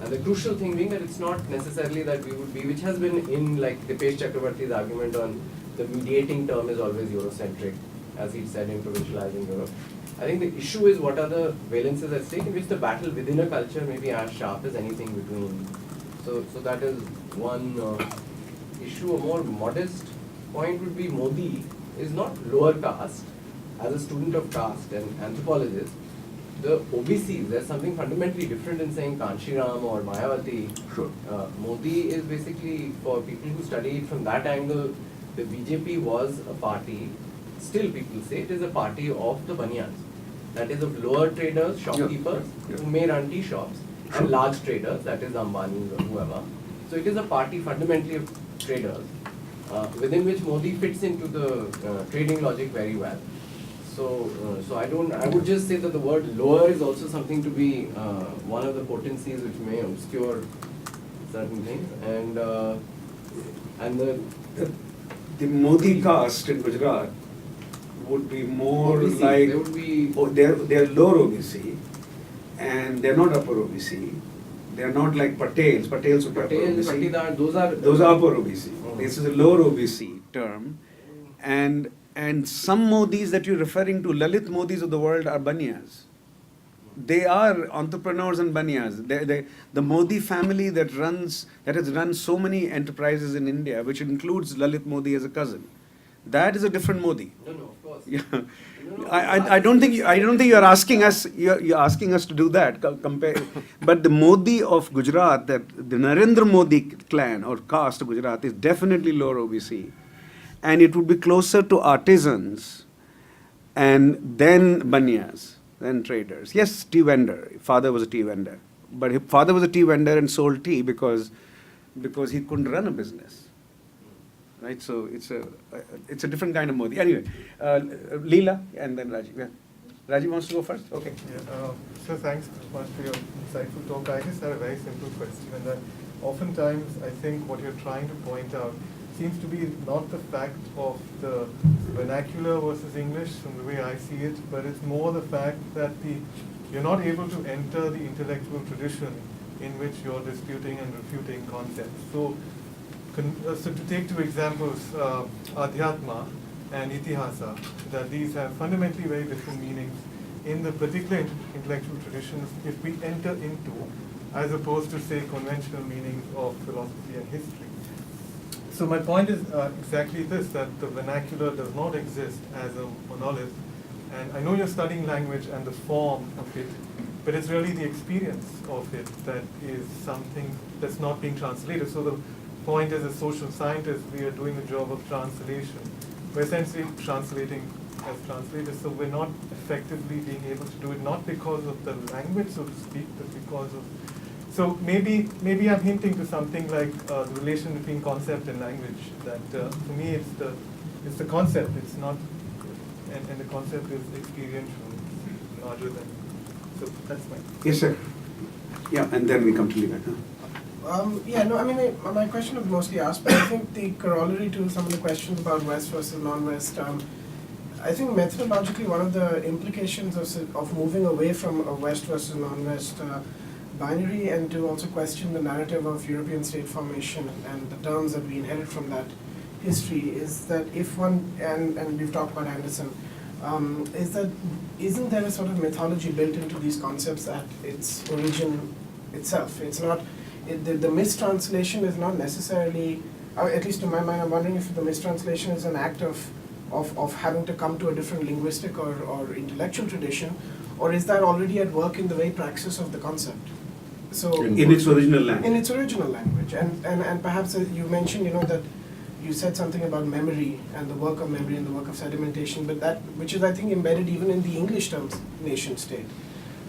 And the crucial thing being that it's not necessarily that we would be, which has been in like Dipesh Chakrabarty's argument on the mediating term is always Eurocentric, as he said in Provincializing Europe. I think the issue is what are the valences at stake in which the battle within a culture may be as sharp as anything between. So that is one issue. A more modest point would be Modi is not lower caste. As a student of caste and anthropologist, the OBCs, there's something fundamentally different in saying Kanshiram or Mayawati. Sure. Modi is basically, for people who study it from that angle, the BJP was a party, still people say it is a party of the Banyans. That is of lower traders, shopkeepers, who may run tea shops, and large traders, that is Ambani or whoever. So it is a party fundamentally of traders, within which Modi fits into the trading logic very well. So I would just say that the word lower is also something to be one of the potencies which may obscure certain things, and The Modi caste in Gujarat would be more OBC, like, there would be they're lower OBC, and they're not upper OBC. They're not like Patels. Patels would be upper Patel, OBC. Patidar, Those are upper OBC. Oh. This is a lower OBC term, and some Modis that you're referring to, Lalit Modis of the world, are Banyas. They are entrepreneurs and Banyas. The Modi family that has run so many enterprises in India, which includes Lalit Modi as a cousin, that is a different Modi. No, of course. Yeah. No, I don't think you're asking us. You're asking us to do that. Compare, but the Modi of Gujarat, that the Narendra Modi clan or caste of Gujarat, is definitely lower OBC, and it would be closer to artisans, and then Banyas, then traders. Yes, tea vendor. Father was a tea vendor, but his father was a tea vendor and sold tea because he couldn't run a business. Right, so it's a different kind of Modi. Anyway, Leela and then Rajiv. Yeah. Rajiv wants to go first. Okay. Yeah, so thanks much for your insightful talk. I just have a very simple question, and that oftentimes I think what you're trying to point out seems to be not the fact of the vernacular versus English from the way I see it, but it's more the fact that you're not able to enter the intellectual tradition in which you're disputing and refuting concepts. So to take two examples, Adhyatma and Itihasa, that these have fundamentally very different meanings in the particular intellectual traditions if we enter into, as opposed to, say, conventional meanings of philosophy and history. So my point is exactly this, that the vernacular does not exist as a monolith. And I know you're studying language and the form of it, but it's really the experience of it that is something that's not being translated. So the point is, as social scientists, we are doing the job of translation. We're essentially translating as translators, so we're not effectively being able to do it, not because of the language, so to speak, but because of... So maybe I'm hinting to something like the relation between concept and language, that for me it's the concept, it's not, and the concept is experiential, it's larger than... So that's my... Yes, sir. Yeah, and then we come to Leela. My question was mostly asked, but I think the corollary to some of the questions about West versus non-West, I think methodologically one of the implications of moving away from a West versus non-West binary, and to also question the narrative of European state formation and the terms that we inherit from that history, is that if one, and we've talked about Anderson, isn't there a sort of mythology built into these concepts at its origin itself? It's not... The mistranslation is not necessarily, at least to my mind, I'm wondering if the mistranslation is an act of having to come to a different linguistic or intellectual tradition, or is that already at work in the very praxis of the concept? So In its original language. In its original language, and perhaps you mentioned, that you said something about memory and the work of memory and the work of sedimentation, but that, which is I think embedded even in the English terms, nation state.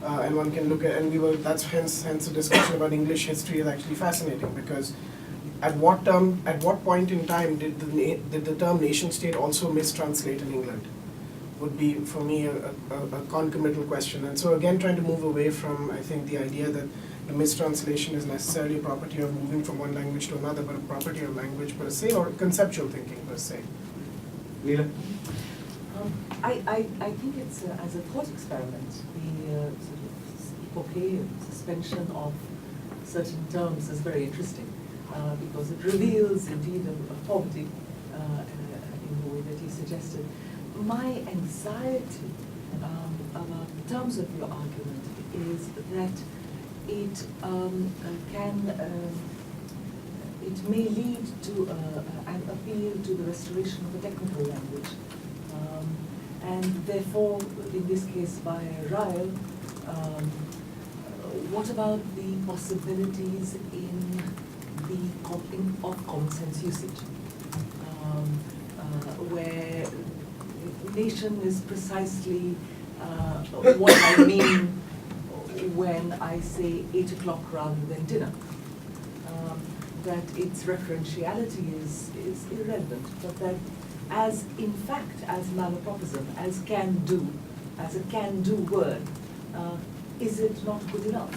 And one can look at, that's hence the discussion about English history is actually fascinating, because at what point in time did the term nation state also mistranslate in England? Would be for me a concomitant question. And so again, trying to move away from, I think, the idea that the mistranslation is necessarily a property of moving from one language to another, but a property of language per se, or conceptual thinking per se. Leela? I think it's as a thought experiment, the sort of epoche suspension of certain terms is very interesting, because it reveals indeed a poverty in the way that he suggested. My anxiety about the terms of your argument is that it it may lead to an appeal to the restoration of a technical language. And therefore, in this case by Ryle, what about the possibilities of common sense usage, where nation is precisely what I mean when I say 8 o'clock rather than dinner. that its referentiality is irrelevant, but that as in fact, as malapropism, as a can-do word, is it not good enough?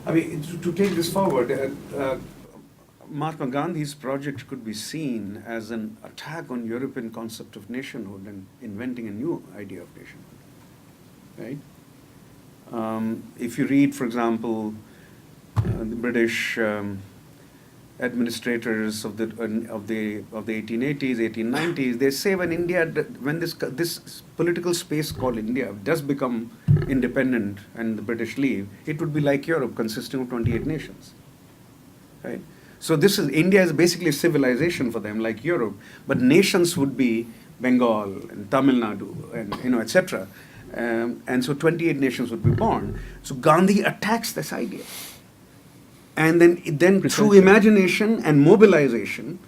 I mean, to take this forward, Mahatma Gandhi's project could be seen as an attack on European concept of nationhood and inventing a new idea of nationhood, right? If you read, for example, the British administrators of the 1880s, 1890s, they say when this political space called India does become independent and the British leave, it would be like Europe, consisting of 28 nations, right? So India is basically a civilization for them, like Europe, but nations would be Bengal and Tamil Nadu and etc. And so 28 nations would be born. So Gandhi attacks this idea. And then through Precisely. imagination and mobilization,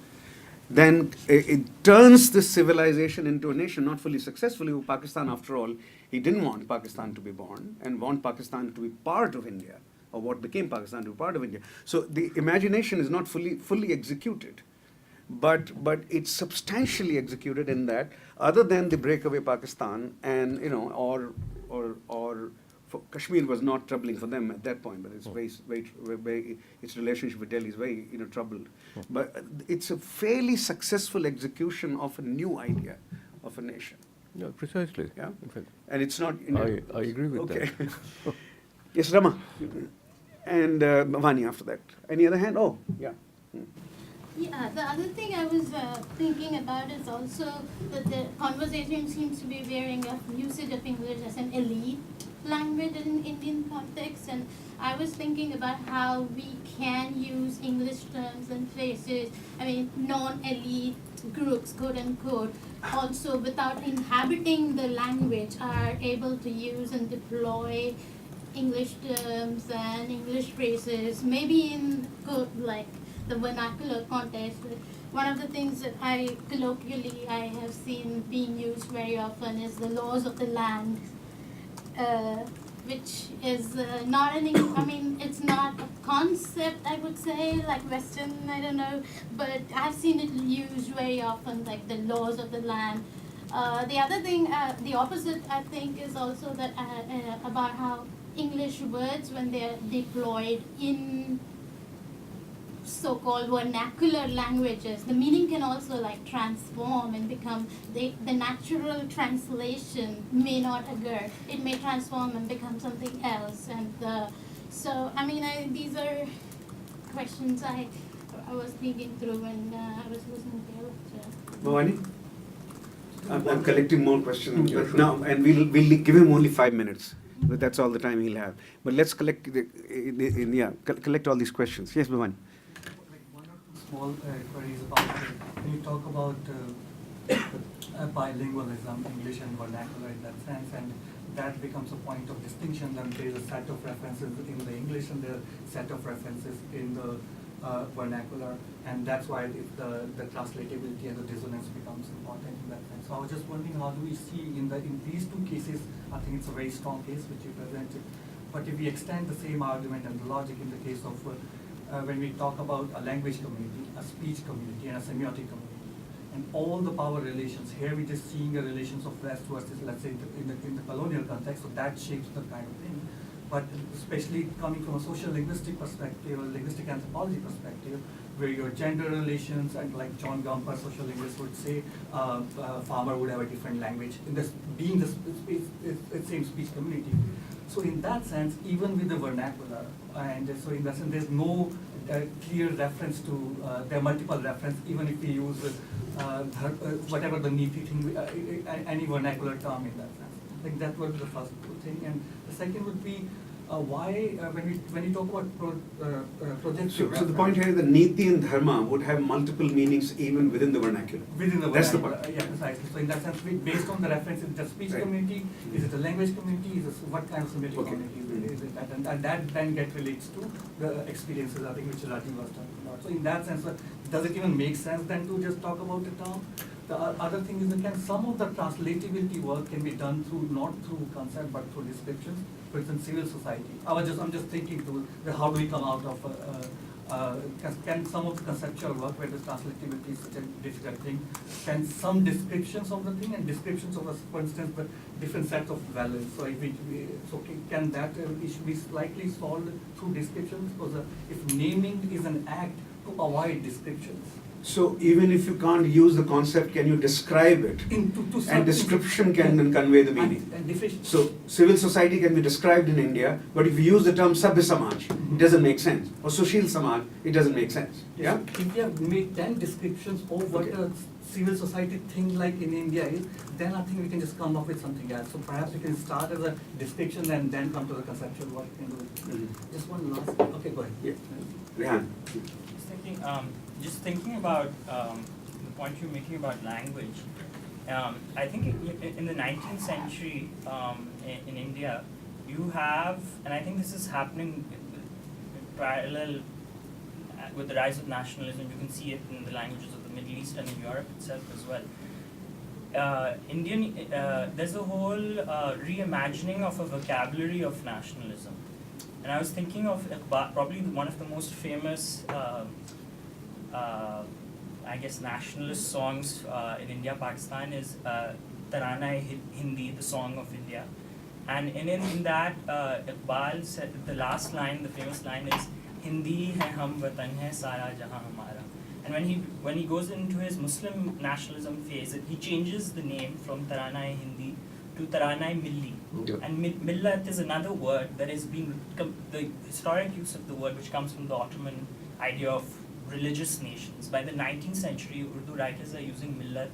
then it turns this civilization into a nation, not fully successfully. Pakistan, after all, he didn't want Pakistan to be born and want Pakistan to be part of India, or what became Pakistan to be part of India. So the imagination is not fully executed, but it's substantially executed in that, other than the breakaway Pakistan and Kashmir was not troubling for them at that point, but it's very its relationship with Delhi is very troubled. But it's a fairly successful execution of a new idea of a nation. Yeah, precisely. Yeah, In fact, and it's not. I agree with okay. that. Yes, Rama, and Vani after that. Any other hand? Oh, yeah. Yeah, the other thing I was thinking about is also that the conversation seems to be veering of usage of English as an elite language in Indian context, and I was thinking about how we can use English terms and phrases, I mean non-elite groups, quote unquote, also without inhabiting the language are able to use and deploy English terms and English phrases, maybe in like the vernacular context. One of the things that I have seen being used very often is the laws of the land, which is not I mean, it's not a concept, I would say, like Western, I don't know, but I've seen it used very often, like the laws of the land. The other thing, the opposite, I think, is also that about how English words, when they're deployed in so-called vernacular languages, the meaning can also like transform and become the natural translation may not occur. It may transform and become something else. And so, I mean, these are questions I was thinking through when I was listening to your lecture. Bhavani? I'm collecting more questions, Yeah, but sure. now, and we'll give him only 5 minutes. But that's all the time he'll have. But let's collect collect all these questions. Yes, Bhavani. Like one or two small queries about when you talk about bilingualism, English and vernacular in that sense, and that becomes a point of distinction. Then there is a set of references in the English and there are a set of references in the vernacular, and that's why the translatability and the dissonance becomes important in that sense. So I was just wondering, how do we see in these two cases? I think it's a very strong case which you presented. But if we extend the same argument and the logic in the case of when we talk about a language community, a speech community, and a semiotic community, and all the power relations, here we're just seeing the relations of West versus, let's say, in the colonial context, so that shapes the kind of thing. But especially coming from a social linguistic perspective, or linguistic anthropology perspective, where your gender relations, and like John Gumper, social linguist, would say, farmer would have a different language, in this being the same speech community. So in that sense, even with the vernacular, and so in that sense, there's no clear reference to, there are multiple references, even if we use whatever the neat thing, any vernacular term in that sense. I think that would be the first thing. And the second would be, why, when you talk about projective So the point here is that Niti and Dharma would have multiple meanings even within the vernacular. Within the That's the vernacular, point. yeah, precisely. So in that sense, based on the reference, is it a speech Right. community, is it a language community, is it what kind of semiotic Okay. community is it that? And that then relates to the experiences, I think, which Rajiv was talking about. So in that sense, does it even make sense then to just talk about the term? The other thing is that some of the translatability work can be done not through concept but through descriptions. For instance, civil society. I'm just thinking through how do we come out of can some of the conceptual work where the translativity is such a difficult thing, can some descriptions of the thing and descriptions of, for instance, the different sets of values, so can that issue be slightly solved through descriptions? Because if naming is an act to avoid descriptions. So even if you can't use the concept, can you describe it? And description can then convey the meaning. And definition. So civil society can be described in India, but if you use the term Sabya Samaj, it doesn't make sense. Or Sushil Samaj, it doesn't make sense. Yeah? If we have made 10 descriptions of what a civil society thing like in India is, then I think we can just come up with something else. So perhaps we can start as a description and then come to the conceptual what we can do. Just one last, okay, go ahead. Yeah. Rehan. Just thinking about the point you're making about language. I think in the 19th century in India, you have, and I think this is happening parallel with the rise of nationalism. You can see it in the languages of the Middle East and in Europe itself as well. There's a whole reimagining of a vocabulary of nationalism. And I was thinking of probably one of the most famous I guess nationalist songs in India, Pakistan is Tarana-e-Hindi, the song of India. And in that, Iqbal said, the last line, the famous line is, Hindi hai hum watan hai sara jahan hamara. And when he goes into his Muslim nationalism phase, he changes the name from Tarana-e-Hindi to Tarana-e-Milli. Okay. And millat is another word that is the historic use of the word, which comes from the Ottoman idea of religious nations. By the 19th century, Urdu writers are using millat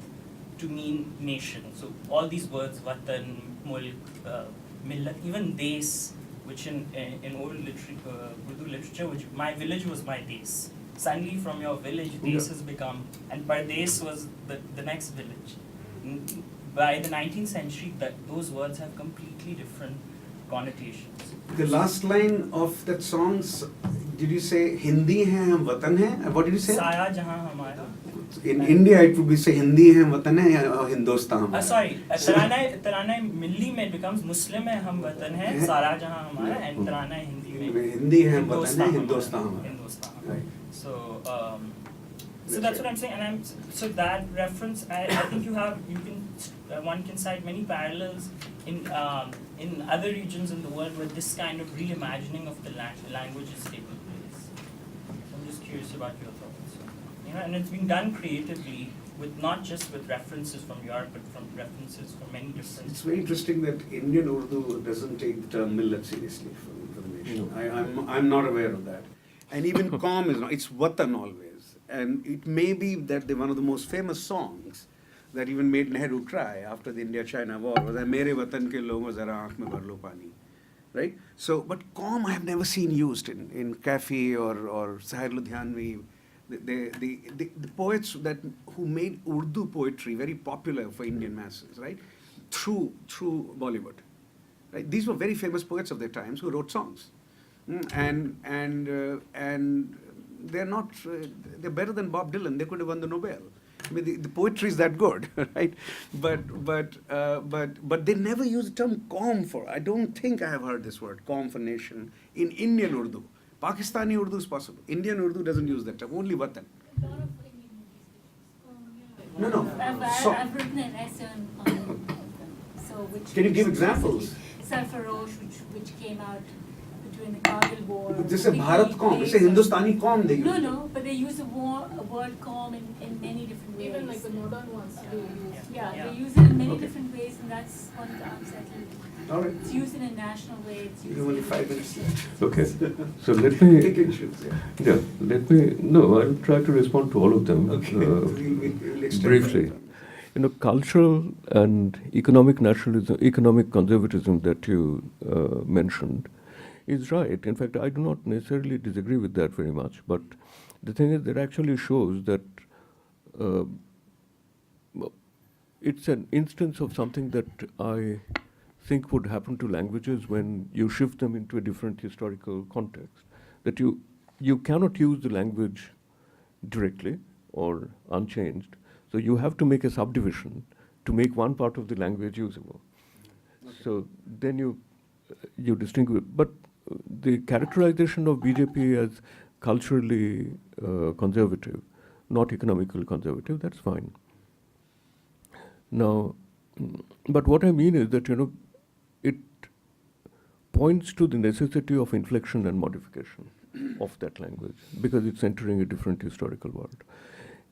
to mean nation. So all these words, watan, mulk, millat, even des, which in old Urdu literature, which my village was my des. Suddenly from your village, des has become, and Pardes was the next village. By the 19th century, those words have completely different connotations. The last line of that song, did you say Hindi hai hum watan hai? What did you say? Saya jahan hamara. In India, it would be say Hindi hai watan hai or Hindustan hamara. Sorry, Tarana-e-Milli mein becomes Muslim hai hum watan hai, Sara jahan hamara, and Tarana-e-Hindi mein Hindi hai watan hai, Hindustan hamara. Hindustan. Right. So that's what I'm saying, and so that reference, I think one can cite many parallels in other regions in the world where this kind of reimagining of the language is taking place. I'm just curious about your thoughts. And it's being done creatively with not just with references from Europe, but from references from many different. It's very interesting that Indian Urdu doesn't take the term millet seriously for the nation. No. I'm not aware of that. And even Qaum is not, it's Watan always. And it may be that one of the most famous songs that even made Nehru cry after the India-China war was Mere Watan ke logon zara aankh mein bhar lo pani. Right? So, but Qaum I have never seen used in Kafi or Sahir Ludhianvi. The poets who made Urdu poetry very popular for Indian masses, right? Through Bollywood. Right? These were very famous poets of their times who wrote songs. And they're not, they're better than Bob Dylan. They could have won the Nobel. I mean, the poetry is that good, right? But they never use the term Qaum for. I don't think I have heard this word, Qaum for nation, in Indian Urdu. Pakistani Urdu is possible. Indian Urdu doesn't use that term, only Watan. A lot of Indian movies. No. I've written an essay on so which. Can you give examples? Sarfarosh, which came out between the Kargil War. This is Bharat Qaum. It's a Hindustani Qaum they use. No, but they use the word Qaum in many different ways. Even like the modern ones, they use. Yeah, they use it in many different ways, and that's what I'm settling. All right. It's used in a national way. It's used You have only in 5 minutes left. Okay, so let me, Pick and choose, yeah. I'll try to respond to all of them Okay. We'll extend briefly. that. Cultural and economic nationalism, economic conservatism that you mentioned is right. In fact, I do not necessarily disagree with that very much, but the thing is that actually shows that it's an instance of something that I think would happen to languages when you shift them into a different historical context. That you cannot use the language directly or unchanged. So you have to make a subdivision to make one part of the language usable. Okay. So then you distinguish. But the characterization of BJP as culturally conservative, not economically conservative, that's fine. Now, but what I mean is that, it points to the necessity of inflection and modification of that language because it's entering a different historical world.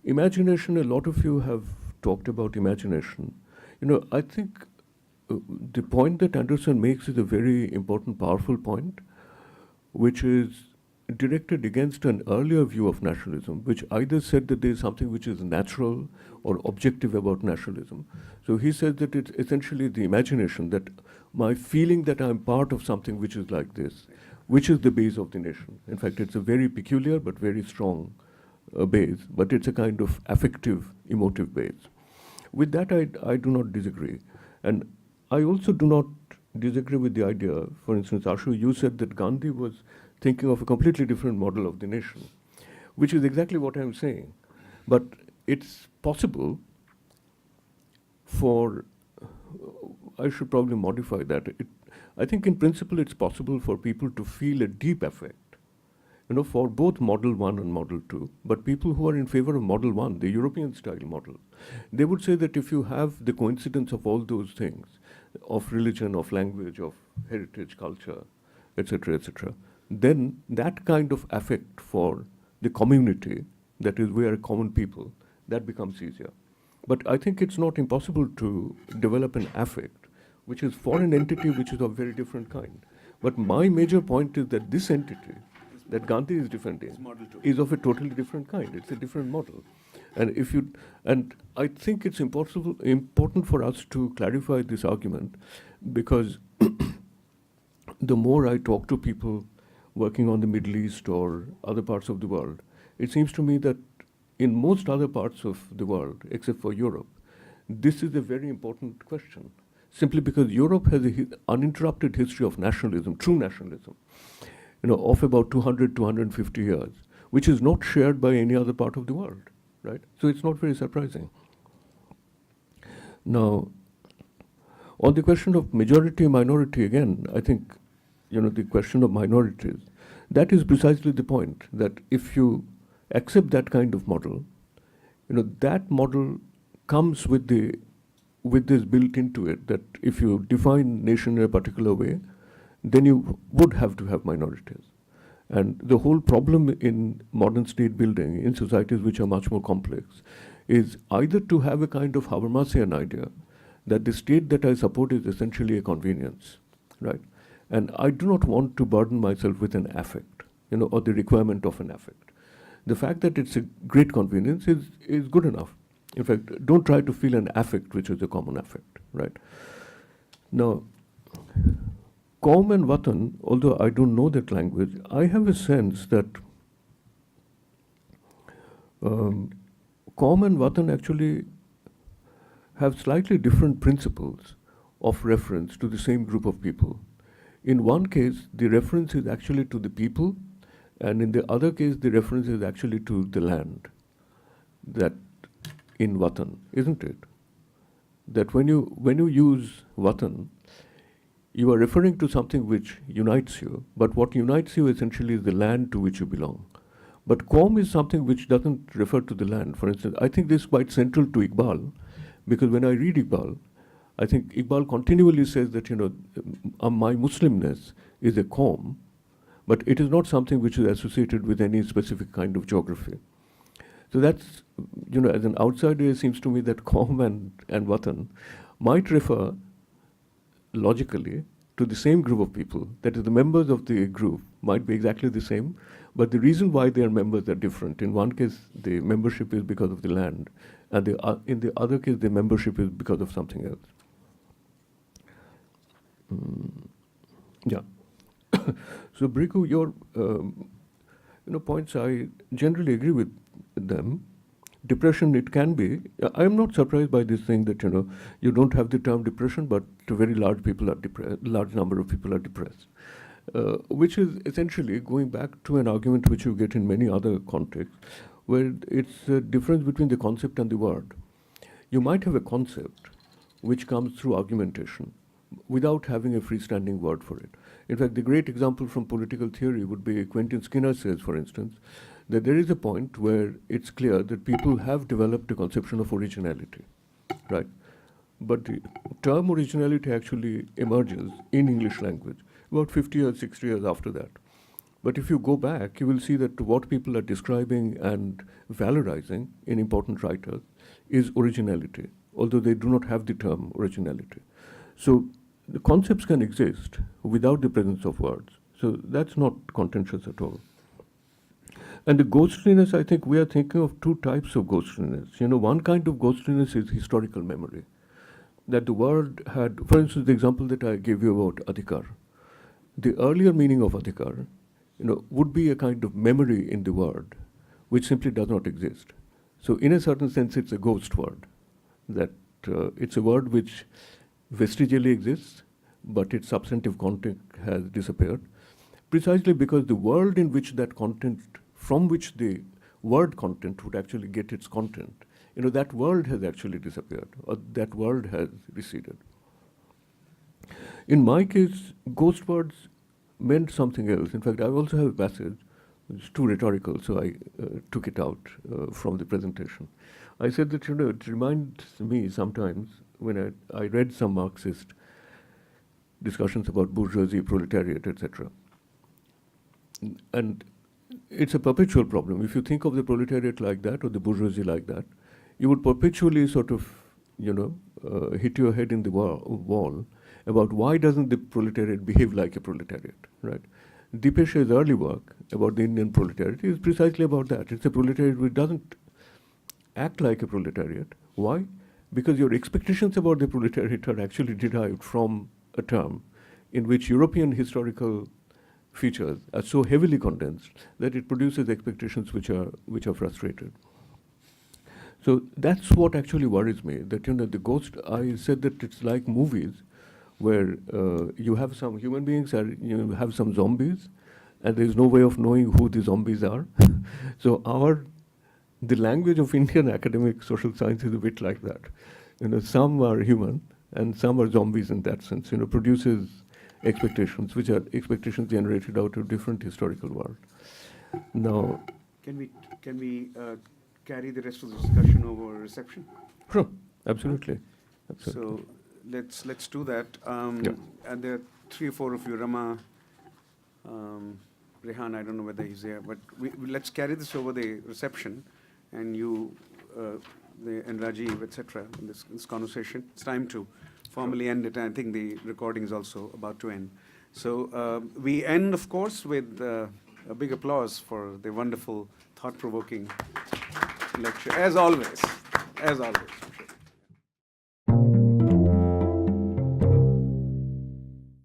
Imagination, a lot of you have talked about imagination. I think the point that Anderson makes is a very important, powerful point, which is directed against an earlier view of nationalism, which either said that there is something which is natural or objective about nationalism. So he says that it's essentially the imagination, that my feeling that I'm part of something which is like this, which is the base of the nation. In fact, it's a very peculiar but very strong base, but it's a kind of affective, emotive base. With that, I do not disagree. And I also do not disagree with the idea, for instance, Ashu, you said that Gandhi was thinking of a completely different model of the nation, which is exactly what I'm saying. But it's possible for, I should probably modify that. I think in principle it's possible for people to feel a deep affect, for both Model 1 and Model 2. But people who are in favor of Model 1, the European style model, they would say that if you have the coincidence of all those things, of religion, of language, of heritage, culture, etc., then that kind of affect for the community, that is, we are common people, that becomes easier. But I think it's not impossible to develop an affect which is for an entity which is of very different kind. But my major point is that this entity that Gandhi is defending is of a totally different kind. It's a different model. And I think it's important for us to clarify this argument, because the more I talk to people working on the Middle East or other parts of the world, it seems to me that in most other parts of the world, except for Europe, this is a very important question, simply because Europe has an uninterrupted history of nationalism, true nationalism, of about 200, 250 years, which is not shared by any other part of the world, right? So it's not very surprising. Now, on the question of majority, minority, again, I think, the question of minorities, that is precisely the point, that if you accept that kind of model, that model comes with this built into it, that if you define nation in a particular way, then you would have to have minorities. And the whole problem in modern state building, in societies which are much more complex, is either to have a kind of Habermasian idea that the state that I support is essentially a convenience, right? And I do not want to burden myself with an affect, or the requirement of an affect. The fact that it's a great convenience is good enough. In fact, don't try to feel an affect which is a common affect, right? Now, Qaum and Watan, although I don't know that language, I have a sense that Qaum and Watan actually have slightly different principles of reference to the same group of people. In one case, the reference is actually to the people, and in the other case, the reference is actually to the land, that in Watan, isn't it? That when you use Watan, you are referring to something which unites you, but what unites you essentially is the land to which you belong. But Qaum is something which doesn't refer to the land. For instance, I think this is quite central to Iqbal, because when I read Iqbal, I think Iqbal continually says that, my Muslimness is a Qaum, but it is not something which is associated with any specific kind of geography. So that's, as an outsider, it seems to me that Qaum and Watan might refer logically to the same group of people. That is, the members of the group might be exactly the same, but the reason why they are members are different. In one case, the membership is because of the land, and in the other case, the membership is because of something else. Yeah. So, Briku, your points, I generally agree with them. Depression, it can be. I am not surprised by this thing that, you don't have the term depression, but a very large number of people are depressed. Which is essentially going back to an argument which you get in many other contexts, where it's a difference between the concept and the word. You might have a concept which comes through argumentation, without having a freestanding word for it. In fact, the great example from political theory would be Quentin Skinner says, for instance, that there is a point where it's clear that people have developed a conception of originality, right? But the term originality actually emerges in English language about 50 or 60 years after that. But if you go back, you will see that what people are describing and valorizing in important writers is originality, although they do not have the term originality. So the concepts can exist without the presence of words. So that's not contentious at all. And the ghostliness, I think we are thinking of two types of ghostliness. You know, one kind of ghostliness is historical memory. That the word had, for instance, the example that I gave you about adhikar. The earlier meaning of adhikar, you know, would be a kind of memory in the word, which simply does not exist. So in a certain sense, it's a ghost word. That it's a word which vestigially exists, but its substantive content has disappeared, precisely because the world in which that content, from which the word content would actually get its content, you know, that world has actually disappeared, or that world has receded. In my case, ghost words meant something else. In fact, I also have a passage, which is too rhetorical, so I took it out from the presentation. I said that, you know, it reminds me sometimes when I read some Marxist discussions about bourgeoisie, proletariat, etc. And it's a perpetual problem. If you think of the proletariat like that or the bourgeoisie like that, you would perpetually sort of, you know, hit your head in the wall about why doesn't the proletariat behave like a proletariat, right? Depeshe's early work about the Indian proletariat is precisely about that. It's a proletariat which doesn't act like a proletariat. Why? Because your expectations about the proletariat are actually derived from a term in which European historical features are so heavily condensed that it produces expectations which are frustrated. So that's what actually worries me, that, you know, the ghost, I said that it's like movies where you have some human beings, you have some zombies, and there's no way of knowing who the zombies are. So the language of Indian academic social science is a bit like that. You know, some are human and some are zombies in that sense, you know, produces expectations, which are expectations generated out of different historical world. Now, Can we carry the rest of the discussion over reception? sure, absolutely. So let's do that. Yeah. And there are 3 or 4 of you, Rama, Rehan, I don't know whether he's there, but let's carry this over the reception, and you, and Rajiv, etc. in this conversation. It's time to formally end it. And I think the recording is also about to end. So we end, of course, with a big applause for the wonderful, thought-provoking lecture, as always, as always.